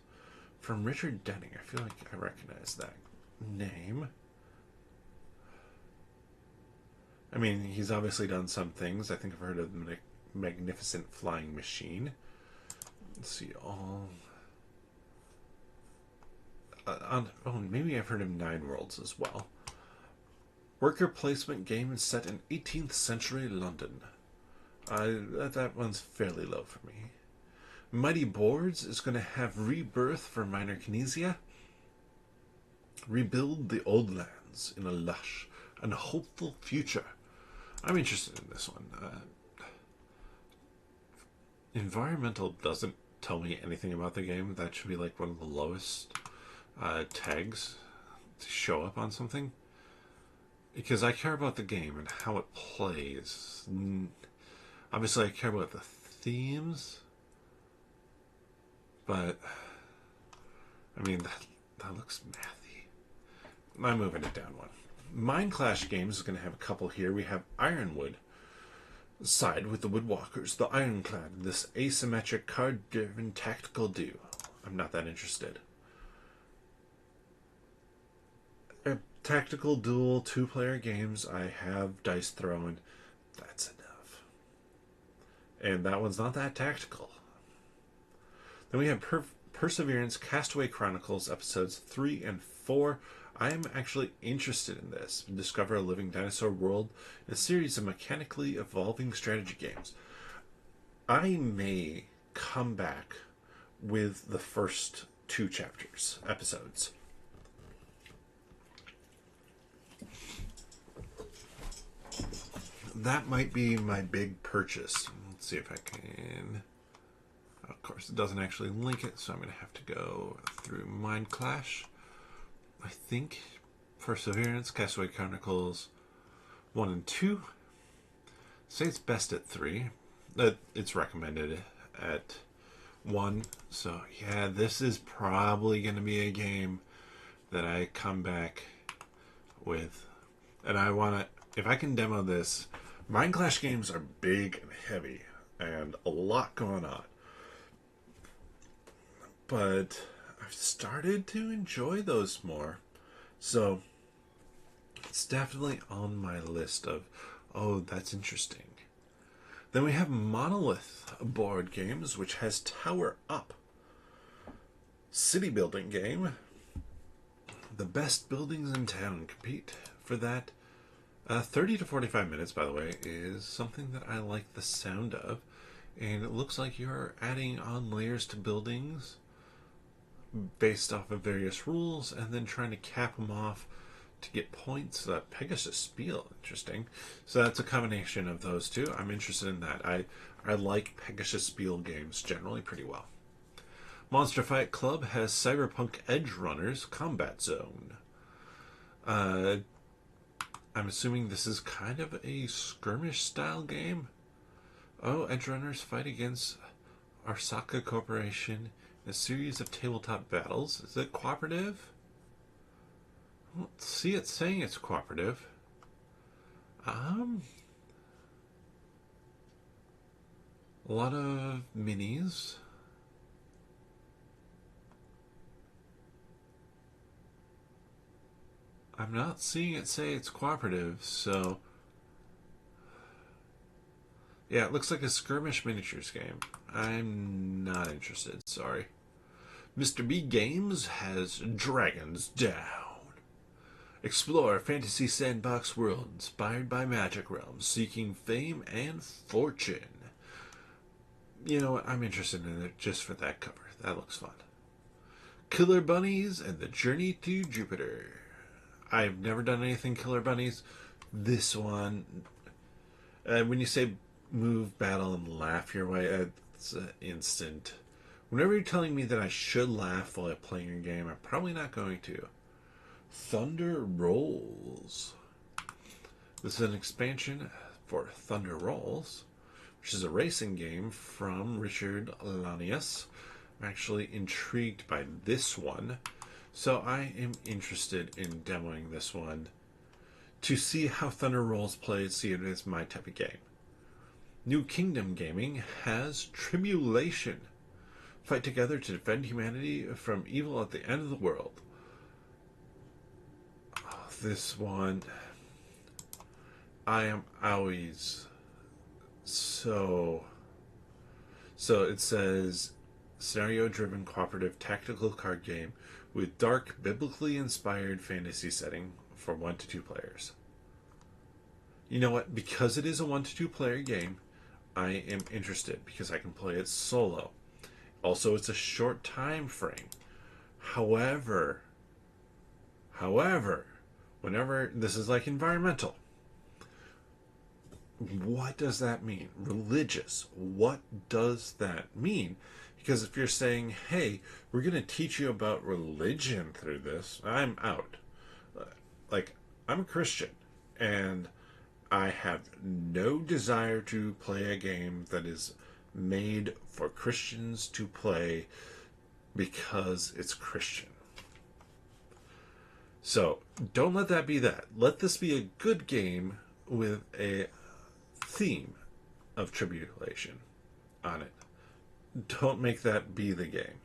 S1: from Richard Denning. I feel like I recognize that name. I mean, he's obviously done some things. I think I've heard of the Magnificent Flying Machine. Let's see, all... maybe I've heard of Nine Worlds as well. Worker placement game set in 18th century London. That one's fairly low for me. Mighty Boards is going to have Rebirth for Minor Kinesia. Rebuild the old lands in a lush and hopeful future. I'm interested in this one. Environmental doesn't tell me anything about the game. That should be like one of the lowest tags to show up on something. Because I care about the game and how it plays. Obviously I care about the themes. But, I mean, that looks mathy. I'm moving it down one. Mind Clash Games is going to have a couple here. We have Ironwood. Side with the Woodwalkers, the Ironclad, this asymmetric card-driven tactical duo. I'm not that interested. Tactical duel 2-player games. I have dice throwing. That's enough. And that one's not that tactical. Then we have Perseverance Castaway Chronicles episodes 3 and 4. I am actually interested in this. Discover a living dinosaur world in a series of mechanically evolving strategy games. I may come back with the first 2 episodes. That might be my big purchase. Let's see if I can... Of course, it doesn't actually link it, so I'm going to have to go through Mind Clash. I think Perseverance, Castaway Chronicles 1 and 2. Say it's best at 3. It's recommended at 1. So, yeah, this is probably going to be a game that I come back with. And I want to... If I can demo this... Mind Clash games are big and heavy, and a lot going on. But I've started to enjoy those more. So it's definitely on my list of, oh, that's interesting. Then we have Monolith board games, which has Tower Up. City building game. The best buildings in town compete for that. 30 to 45 minutes, by the way, is something that I like the sound of. And it looks like you're adding on layers to buildings based off of various rules and then trying to cap them off to get points. Pegasus Spiel, interesting. So that's a combination of those two. I'm interested in that. I like Pegasus Spiel games generally pretty well. Monster Fight Club has Cyberpunk Edge Runners Combat Zone. I'm assuming this is kind of a skirmish style game. Oh, Edge Runners fight against Arsaka Corporation in a series of tabletop battles. Is it cooperative? I don't see it saying it's cooperative. A lot of minis. I'm not seeing it say it's cooperative, so... Yeah, it looks like a skirmish miniatures game. I'm not interested, sorry. Mr. B Games has Dragons Down. Explore a fantasy sandbox world inspired by Magic Realms, seeking fame and fortune. You know what, I'm interested in it just for that cover. That looks fun. Killer Bunnies and the Journey to Jupiter. I've never done anything Killer Bunnies. This one, when you say move, battle, and laugh your way, it's instant. Whenever you're telling me that I should laugh while I'm playing a game, I'm probably not going to. Thunder Rolls. This is an expansion for Thunder Rolls, which is a racing game from Richard Lanius. I'm actually intrigued by this one, so I am interested in demoing this one to see how Thunder Rolls plays, see if it is my type of game. New Kingdom Gaming has Tribulation. Fight together to defend humanity from evil at the end of the world. Oh, this one, I am always so it says scenario-driven cooperative tactical card game with dark, biblically inspired fantasy setting for 1 to 2 players. You know what? Because it is a 1 to 2 player game, I am interested because I can play it solo. Also, it's a short time frame. However, whenever this is like environmental, what does that mean? Religious. What does that mean? Because if you're saying, hey, we're going to teach you about religion through this, I'm out. Like, I'm a Christian, and I have no desire to play a game that is made for Christians to play because it's Christian. So, don't let that be that. Let this be a good game with a theme of tribulation on it. Don't make that be the game.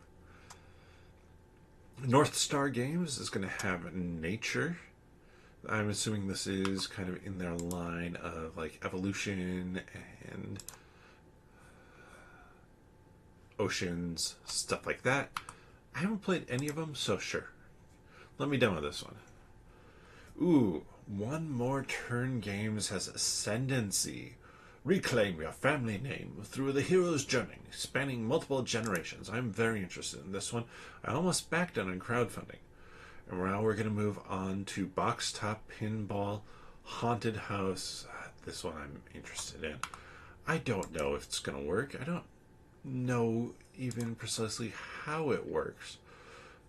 S1: North Star Games is going to have nature. I'm assuming this is kind of in their line of like evolution and oceans, stuff like that. I haven't played any of them, so sure. Let me demo this one. Ooh, One More Turn Games has Ascendancy. Reclaim your family name through the hero's journey, spanning multiple generations. I'm very interested in this one. I almost backed it on crowdfunding. And now we're going to move on to Box Top Pinball Haunted House. This one I'm interested in. I don't know if it's going to work. I don't know even precisely how it works.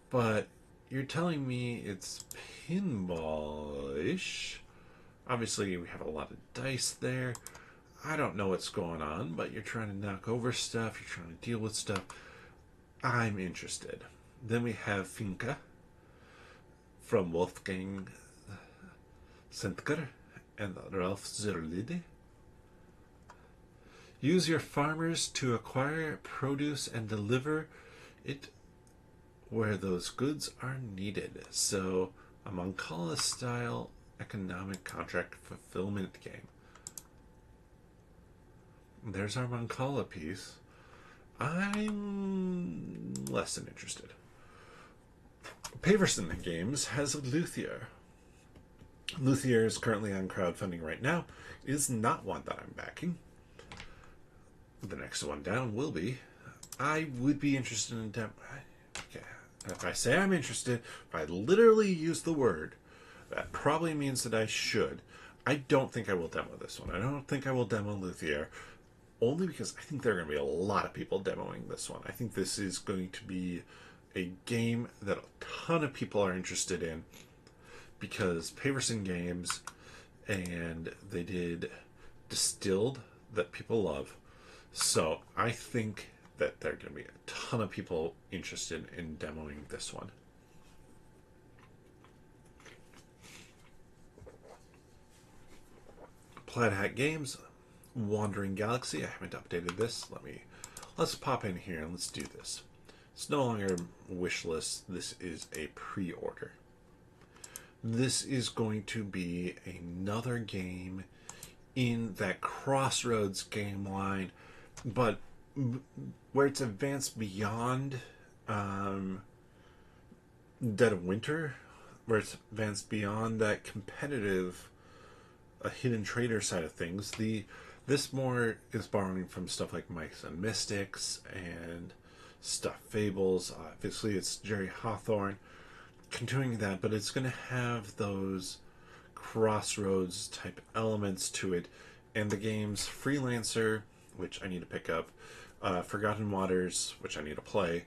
S1: But you're telling me it's pinball-ish. Obviously, we have a lot of dice there. I don't know what's going on, but you're trying to knock over stuff. You're trying to deal with stuff. I'm interested. Then we have Finca from Wolfgang Sentker and Ralph Zerlide. Use your farmers to acquire produce and deliver it where those goods are needed. So, a Mancala-style economic contract fulfillment game. There's our Mancala piece. I'm less than interested. Paverson Games has Luthier. Luthier is currently on crowdfunding right now. It is not one that I'm backing. The next one down will be. I would be interested in okay. If I say I'm interested, if I literally use the word, that probably means that I should. I don't think I will demo this one. I don't think I will demo Luthier, only because I think there are going to be a lot of people demoing this one. I think this is going to be a game that a ton of people are interested in because Paverson Games, and they did Distilled that people love. So I think that there are going to be a ton of people interested in demoing this one. Plaid Hat Games, Wandering Galaxy. I haven't updated this. Let's pop in here and let's do this. It's no longer a wish list. This is a pre-order. This is going to be another game in that Crossroads game line, but where it's advanced beyond Dead of Winter, where it's advanced beyond that competitive hidden trader side of things. This more is borrowing from stuff like Mice and Mystics and Stuffed Fables. Obviously, it's Jerry Hawthorne continuing that, but it's going to have those Crossroads type elements to it. And the game's Freelancer, which I need to pick up, Forgotten Waters, which I need to play.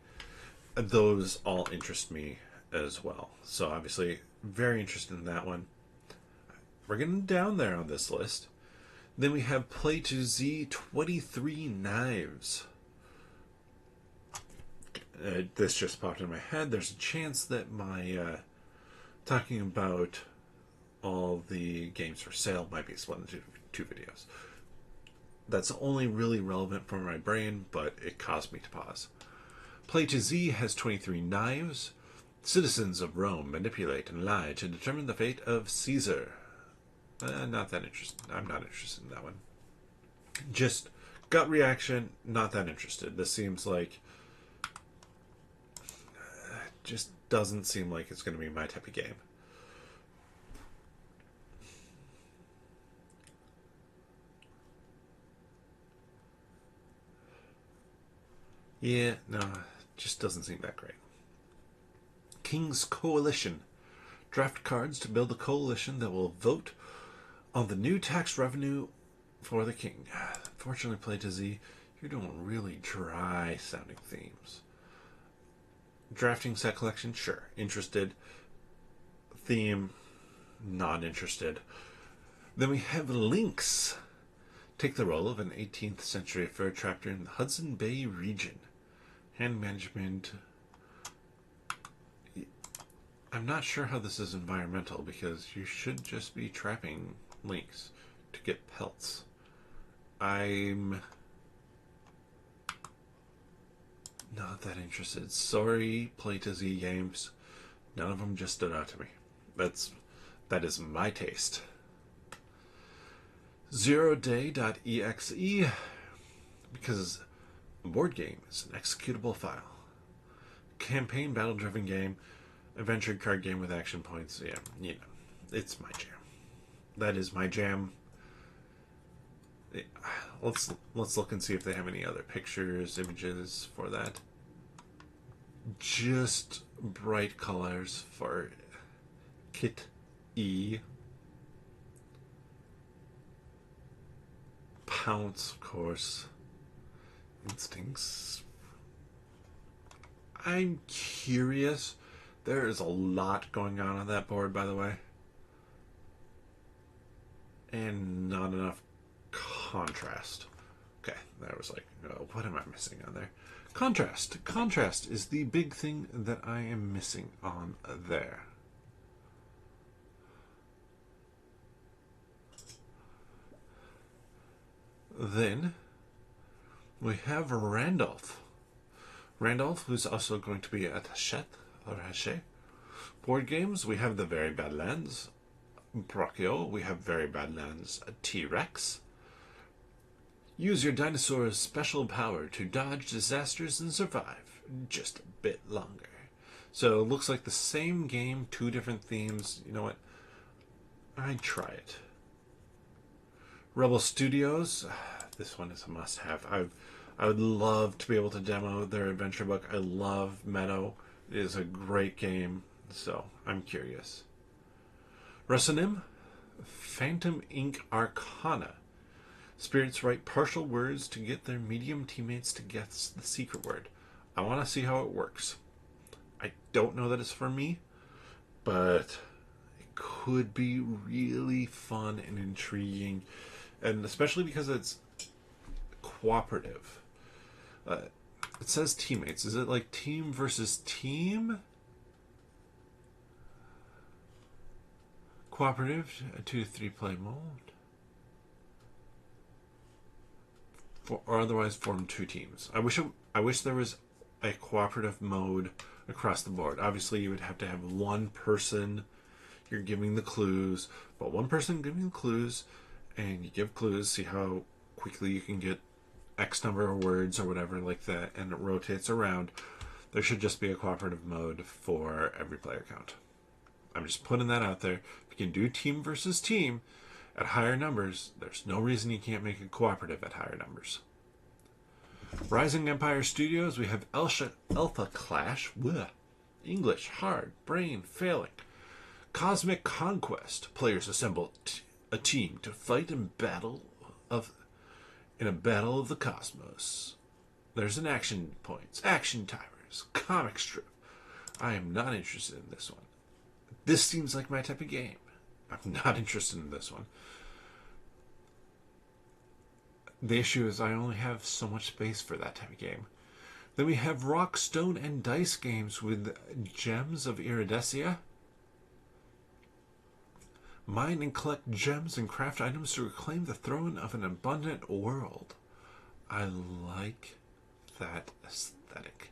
S1: Those all interest me as well. So obviously, very interested in that one. We're getting down there on this list. Then we have Play to Z 23 Knives. This just popped in my head. There's a chance that my talking about all the games for sale might be split into two videos. That's only really relevant for my brain, but it caused me to pause. Play to Z has 23 knives. Citizens of Rome manipulate and lie to determine the fate of Caesar. Not that interested. I'm not interested in that one. Just gut reaction, not that interested. This seems like... just doesn't seem like it's going to be my type of game. Yeah, no, just doesn't seem that great. King's Coalition. Draft cards to build a coalition that will vote on the new tax revenue for the king. Fortunately, Play to Z, you're doing really dry sounding themes. Drafting set collection, sure. Interested. Theme, not interested. Then we have Lynx. Take the role of an 18th century fur trapper in the Hudson Bay region. Hand management. I'm not sure how this is environmental because you should just be trapping lynx to get pelts. I'm not that interested. Sorry, Play to Z games. None of them just stood out to me. That is my taste. Zeroday.exe, because a board game is an executable file. Campaign battle-driven game, adventure card game with action points. Yeah, you know, it's my jam. That is my jam. Let's look and see if they have any other pictures, images for that. Just bright colors for Kit E. Pounce, of course. Instincts. I'm curious. There is a lot going on that board, by the way. And not enough contrast. Okay, that was like, oh, what am I missing on there? Contrast. Contrast is the big thing that I am missing on there. Then we have Randolph. Randolph, who's also going to be at Hachette or Hachette. Board games, we have the Very Badlands. Brachio, we have Very Badlands T-Rex. Use your dinosaur's special power to dodge disasters and survive just a bit longer. So it looks like the same game, two different themes. You know what? I'd try it. Rebel Studios, this one is a must-have. I would love to be able to demo their adventure book. I love Meadow. It is a great game, so I'm curious. Russanim, Phantom Ink Arcana. Spirits write partial words to get their medium teammates to guess the secret word. I want to see how it works. I don't know that it's for me, but it could be really fun and intriguing, and especially because it's cooperative. It says teammates. Is it like team versus team? Cooperative, a 2-3 play mode. Or otherwise form two teams. I wish there was a cooperative mode across the board. Obviously, you would have to have one person you're giving the clues, but one person giving the clues, and you give clues, see how quickly you can get X number of words or whatever like that, and it rotates around. There should just be a cooperative mode for every player count. I'm just putting that out there. If you can do team versus team at higher numbers, there's no reason you can't make it cooperative at higher numbers. Rising Empire Studios, we have Alpha Clash. Bleh. English, hard, brain, failing. Cosmic Conquest. Players assemble a team to fight in a battle of the cosmos. There's an action points, action timers, comic strip. I am not interested in this one. This seems like my type of game. I'm not interested in this one. The issue is I only have so much space for that type of game. Then we have rock, stone, and dice games with Gems of Iridecia. Mine and collect gems and craft items to reclaim the throne of an abundant world. I like that aesthetic.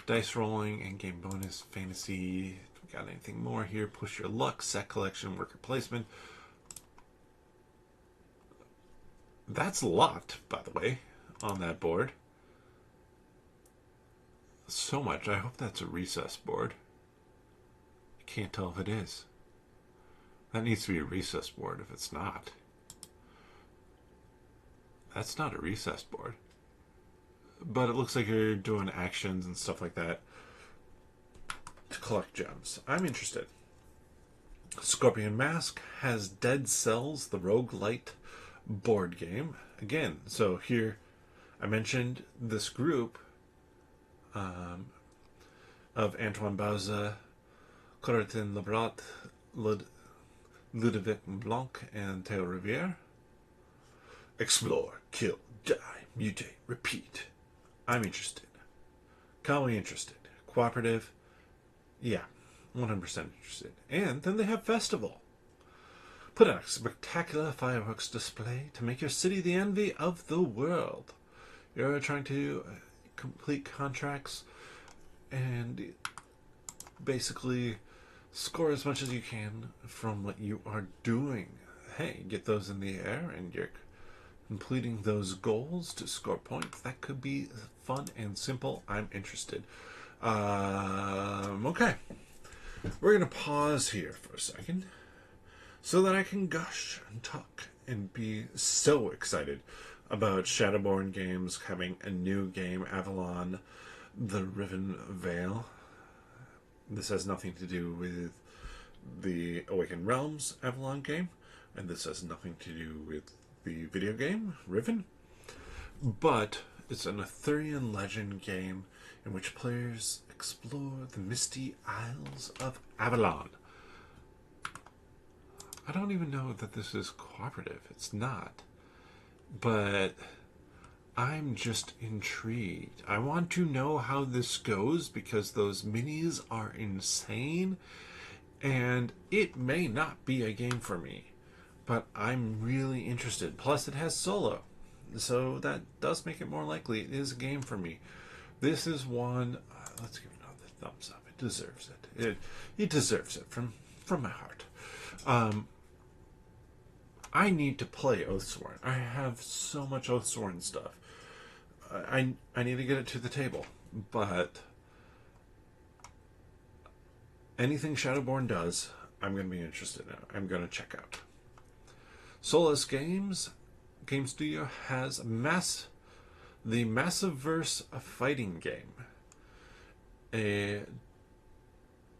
S1: Dice rolling and game bonus, fantasy. Got anything more here? Push your luck, set collection, worker placement. That's a lot, by the way, on that board. So much. I hope that's a recess board. I can't tell if it is. That needs to be a recess board if it's not. That's not a recess board. But it looks like you're doing actions and stuff like that to collect gems. I'm interested. Scorpion Mask has Dead Cells, the roguelite board game. Again, so here I mentioned this group of Antoine Bauza, Corentin Lebrat, Ludovic Blanc, and Theo Riviere. Explore, kill, die, mutate, repeat. I'm interested. Call me interested. Cooperative. Yeah, 100% interested. And then they have Festival. Put on a spectacular fireworks display to make your city the envy of the world. You're trying to complete contracts and basically score as much as you can from what you are doing. Hey, get those in the air and you're completing those goals to score points. That could be fun and simple. I'm interested. Okay. We're going to pause here for a second so that I can gush and talk and be so excited about Shadowborn Games having a new game, Avalon, the Riven Veil. This has nothing to do with the Awakened Realms Avalon game, and this has nothing to do with the video game, Riven. But it's an Arthurian legend game in which players explore the misty Isles of Avalon. I don't even know that this is cooperative. It's not. But I'm just intrigued. I want to know how this goes because those minis are insane. And it may not be a game for me. But I'm really interested. Plus, it has solo. So that does make it more likely it is a game for me. This is one... let's give it another thumbs up. It deserves it. It deserves it from my heart. I need to play Oathsworn. I have so much Oathsworn stuff. I need to get it to the table. But anything Shadowborn does, I'm going to be interested in. I'm going to check out. Solus Games Game Studio has the Massiveverse fighting game. A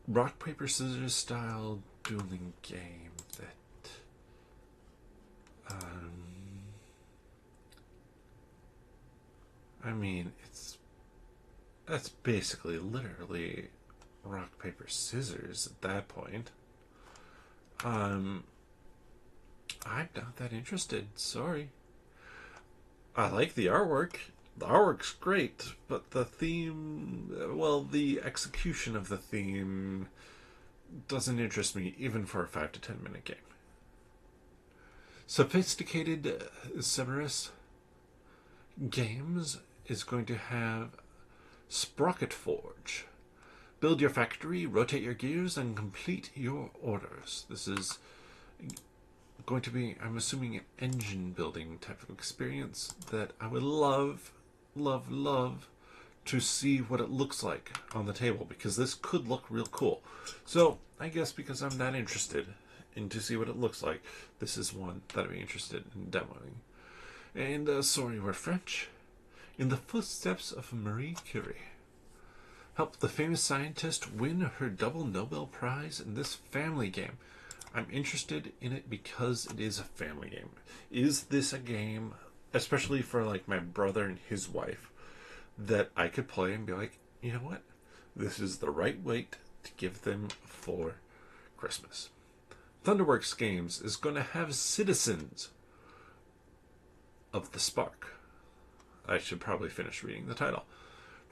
S1: rock, paper, scissors style dueling game that I mean, that's basically literally rock, paper, scissors at that point. I'm not that interested. Sorry. I like the artwork. The artwork's great, but the theme, well, the execution of the theme doesn't interest me, even for a 5 to 10 minute game. Sophisticated Cerberus Games is going to have Sprocket Forge. Build your factory, rotate your gears, and complete your orders. This is going to be, I'm assuming, an engine building type of experience that I would love to see what it looks like on the table, because this could look real cool. So I guess because I'm that interested in to see what it looks like, this is one that I'd be interested in demoing. And sorry, we're French. In the footsteps of Marie Curie. Help the famous scientist win her double Nobel Prize in this family game. I'm interested in it because it is a family game. Is this a game, especially for like my brother and his wife, that I could play and be like, you know what? This is the right weight to give them for Christmas. Thunderworks Games is going to have Citizens of the Spark. I should probably finish reading the title.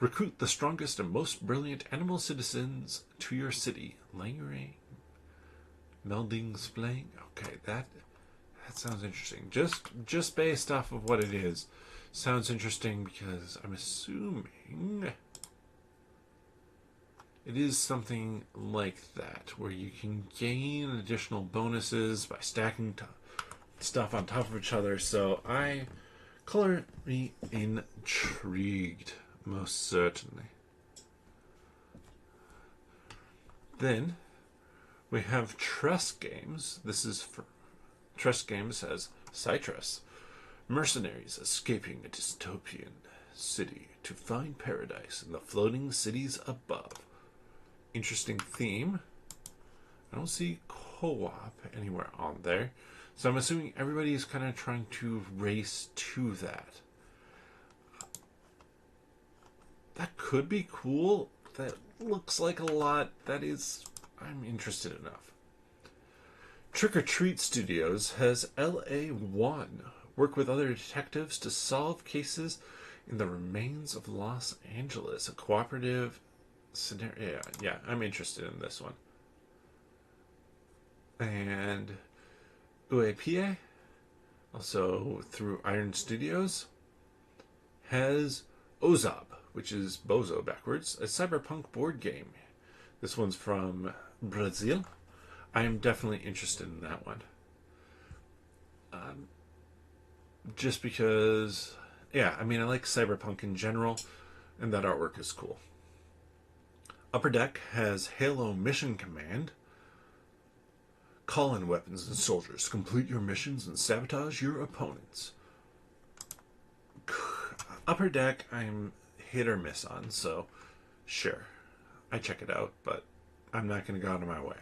S1: Recruit the strongest and most brilliant animal citizens to your city. Langeray, melding, splaying. Okay, that sounds interesting. Just based off of what it is, sounds interesting because I'm assuming it is something like that where you can gain additional bonuses by stacking stuff on top of each other. So I color me intrigued, most certainly. Then we have Trust Games. This is for Trust Games has Citrus. Mercenaries escaping a dystopian city to find paradise in the floating cities above. Interesting theme. I don't see co-op anywhere on there. So I'm assuming everybody is kind of trying to race to that. That could be cool. That looks like a lot. I'm interested enough. Trick or Treat Studios has LA1 work with other detectives to solve cases in the remains of Los Angeles. A cooperative scenario. Yeah, I'm interested in this one. And UAPA, also through Iron Studios, has Ozob, which is Bozo backwards, a cyberpunk board game. This one's from Brazil. I am definitely interested in that one. Just because, yeah, I mean, I like cyberpunk in general, and that artwork is cool. Upper Deck has Halo Mission Command. Call in weapons and soldiers. Complete your missions and sabotage your opponents. Upper Deck, I'm hit or miss on, so sure, I check it out, but I'm not going to go out of my way.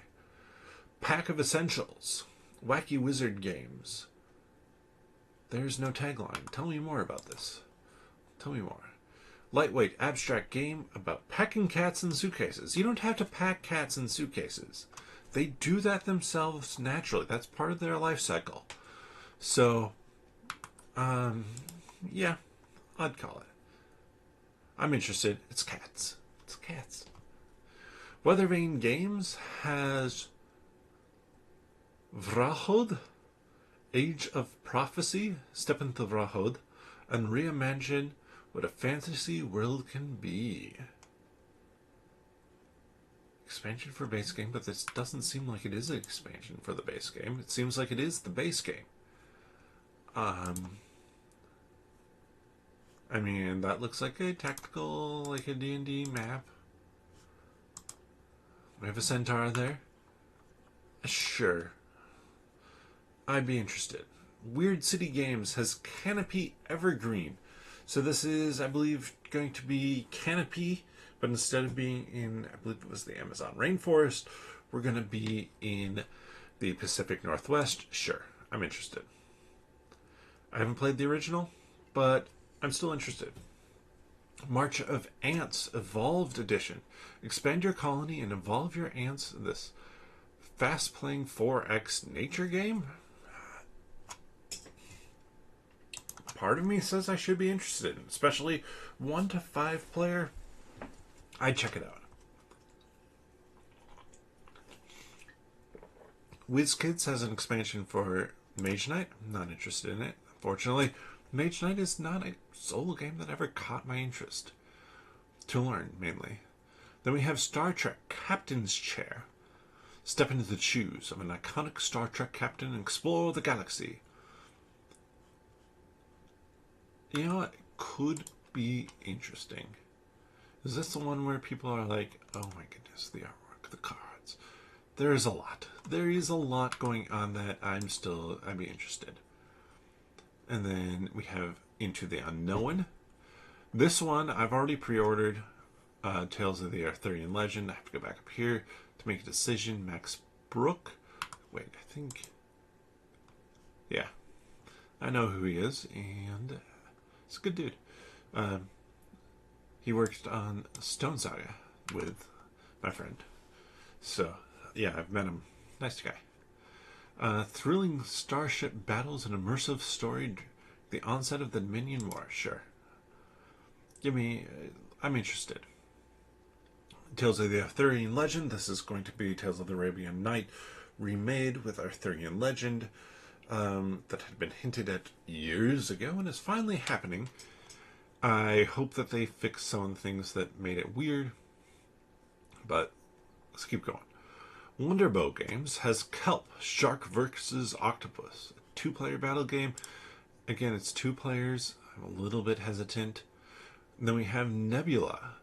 S1: Pack of Essentials. Wacky Wizard Games. There's no tagline. Tell me more about this. Tell me more. Lightweight abstract game about packing cats in suitcases. You don't have to pack cats in suitcases. They do that themselves naturally. That's part of their life cycle. So, yeah, I'd call it. I'm interested. It's cats. It's cats. Weathervane Games has Vrahod, Age of Prophecy, Step into Vrahod, and reimagine what a fantasy world can be. Expansion for base game, but this doesn't seem like it is an expansion for the base game. It seems like it is the base game. I mean, that looks like a tactical, like a D&D map. We have a centaur there. Sure. I'd be interested. Weird City Games has Canopy Evergreen. So this is, I believe, going to be Canopy, but instead of being in, I believe it was the Amazon rainforest, we're going to be in the Pacific Northwest. Sure, I'm interested. I haven't played the original, but I'm still interested. March of Ants Evolved Edition. Expand your colony and evolve your ants. This fast-playing 4X nature game? Part of me says I should be interested, especially 1 to 5 player. I'd check it out. WizKids has an expansion for Mage Knight. I'm not interested in it, unfortunately. Mage Knight is not a solo game that ever caught my interest. To learn, mainly. Then we have Star Trek Captain's Chair. Step into the shoes of an iconic Star Trek captain and explore the galaxy. You know what? It could be interesting. Is this the one where people are like, oh my goodness, the artwork, the cards? There is a lot. There is a lot going on that I'd be interested. And then we have Into the Unknown. This one I've already pre-ordered. Tales of the Arthurian Legend. I have to go back up here to make a decision. Max Brook. Wait, I think... Yeah. I know who he is, and... It's a good dude. He worked on Stone Saga with my friend. So, yeah, I've met him. Nice guy. Thrilling starship battles and immersive story. The onset of the Dominion War. Sure. Give me. I'm interested. Tales of the Arthurian Legend. This is going to be Tales of the Arabian Night remade with Arthurian Legend that had been hinted at years ago and is finally happening. I hope that they fix some of the things that made it weird, but let's keep going. Wonderbow Games has Kelp, Shark vs. Octopus, a 2-player battle game. Again, it's 2 players. I'm a little bit hesitant. And then we have Nebula.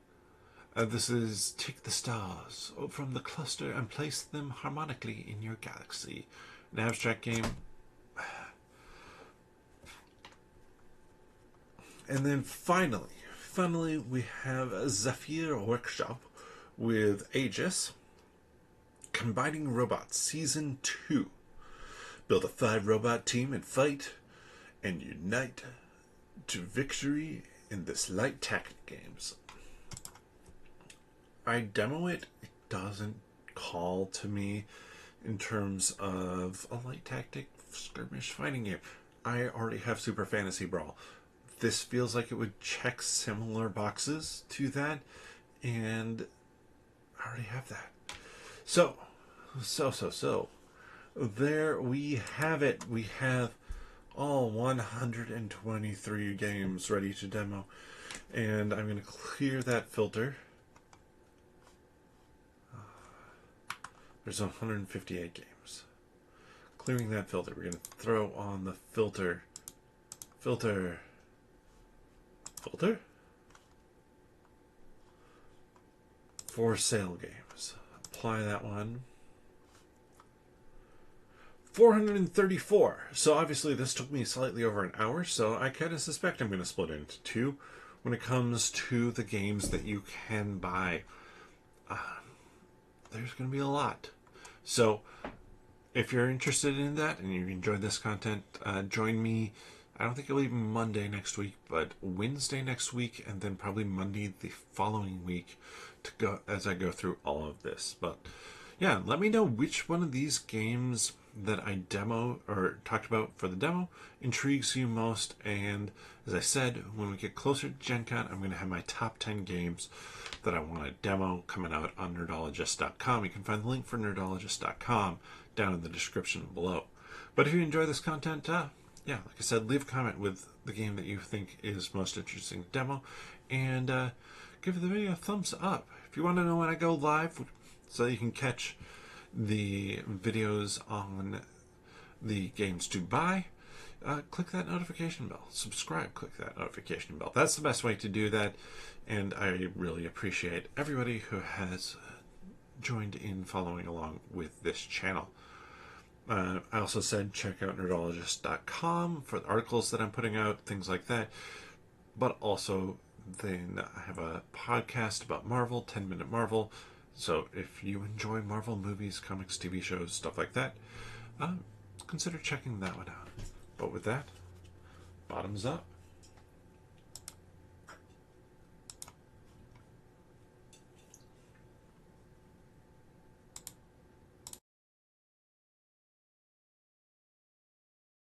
S1: This is take the stars from the cluster and place them harmonically in your galaxy. An abstract game. And then finally we have Zephyr Workshop with Aegis. Combining Robots Season 2. Build a 5-robot team and fight and unite to victory in this light tactic games. I demo it. It doesn't call to me in terms of a light tactic skirmish fighting game. I already have Super Fantasy Brawl. This feels like it would check similar boxes to that, and I already have that. So, there we have it. We have all 123 games ready to demo, and I'm going to clear that filter. There's 158 games. Clearing that filter, we're going to throw on the filter. For sale games. Apply that one. 434. So obviously this took me slightly over an hour, so I kind of suspect I'm going to split it into 2 when it comes to the games that you can buy. There's going to be a lot. So if you're interested in that and you enjoyed this content, join me. I don't think it'll be Monday next week, but Wednesday next week, and then probably Monday the following week to go as I go through all of this. But yeah, let me know which one of these games that I demo or talked about for the demo intrigues you most. And as I said, when we get closer to Gen Con, I'm going to have my top 10 games that I want to demo coming out on Nerdologist.com. You can find the link for Nerdologist.com down in the description below. But if you enjoy this content, yeah, like I said, leave a comment with the game that you think is most interesting to demo, and give the video a thumbs up. If you want to know when I go live, so you can catch the videos on the games to buy, click that notification bell. Subscribe, click that notification bell. That's the best way to do that, and I really appreciate everybody who has joined in following along with this channel. I also said check out Nerdologist.com for the articles that I'm putting out, things like that. But also, then I have a podcast about Marvel, 10-Minute Marvel. So if you enjoy Marvel movies, comics, TV shows, stuff like that, consider checking that one out. But with that, bottoms up.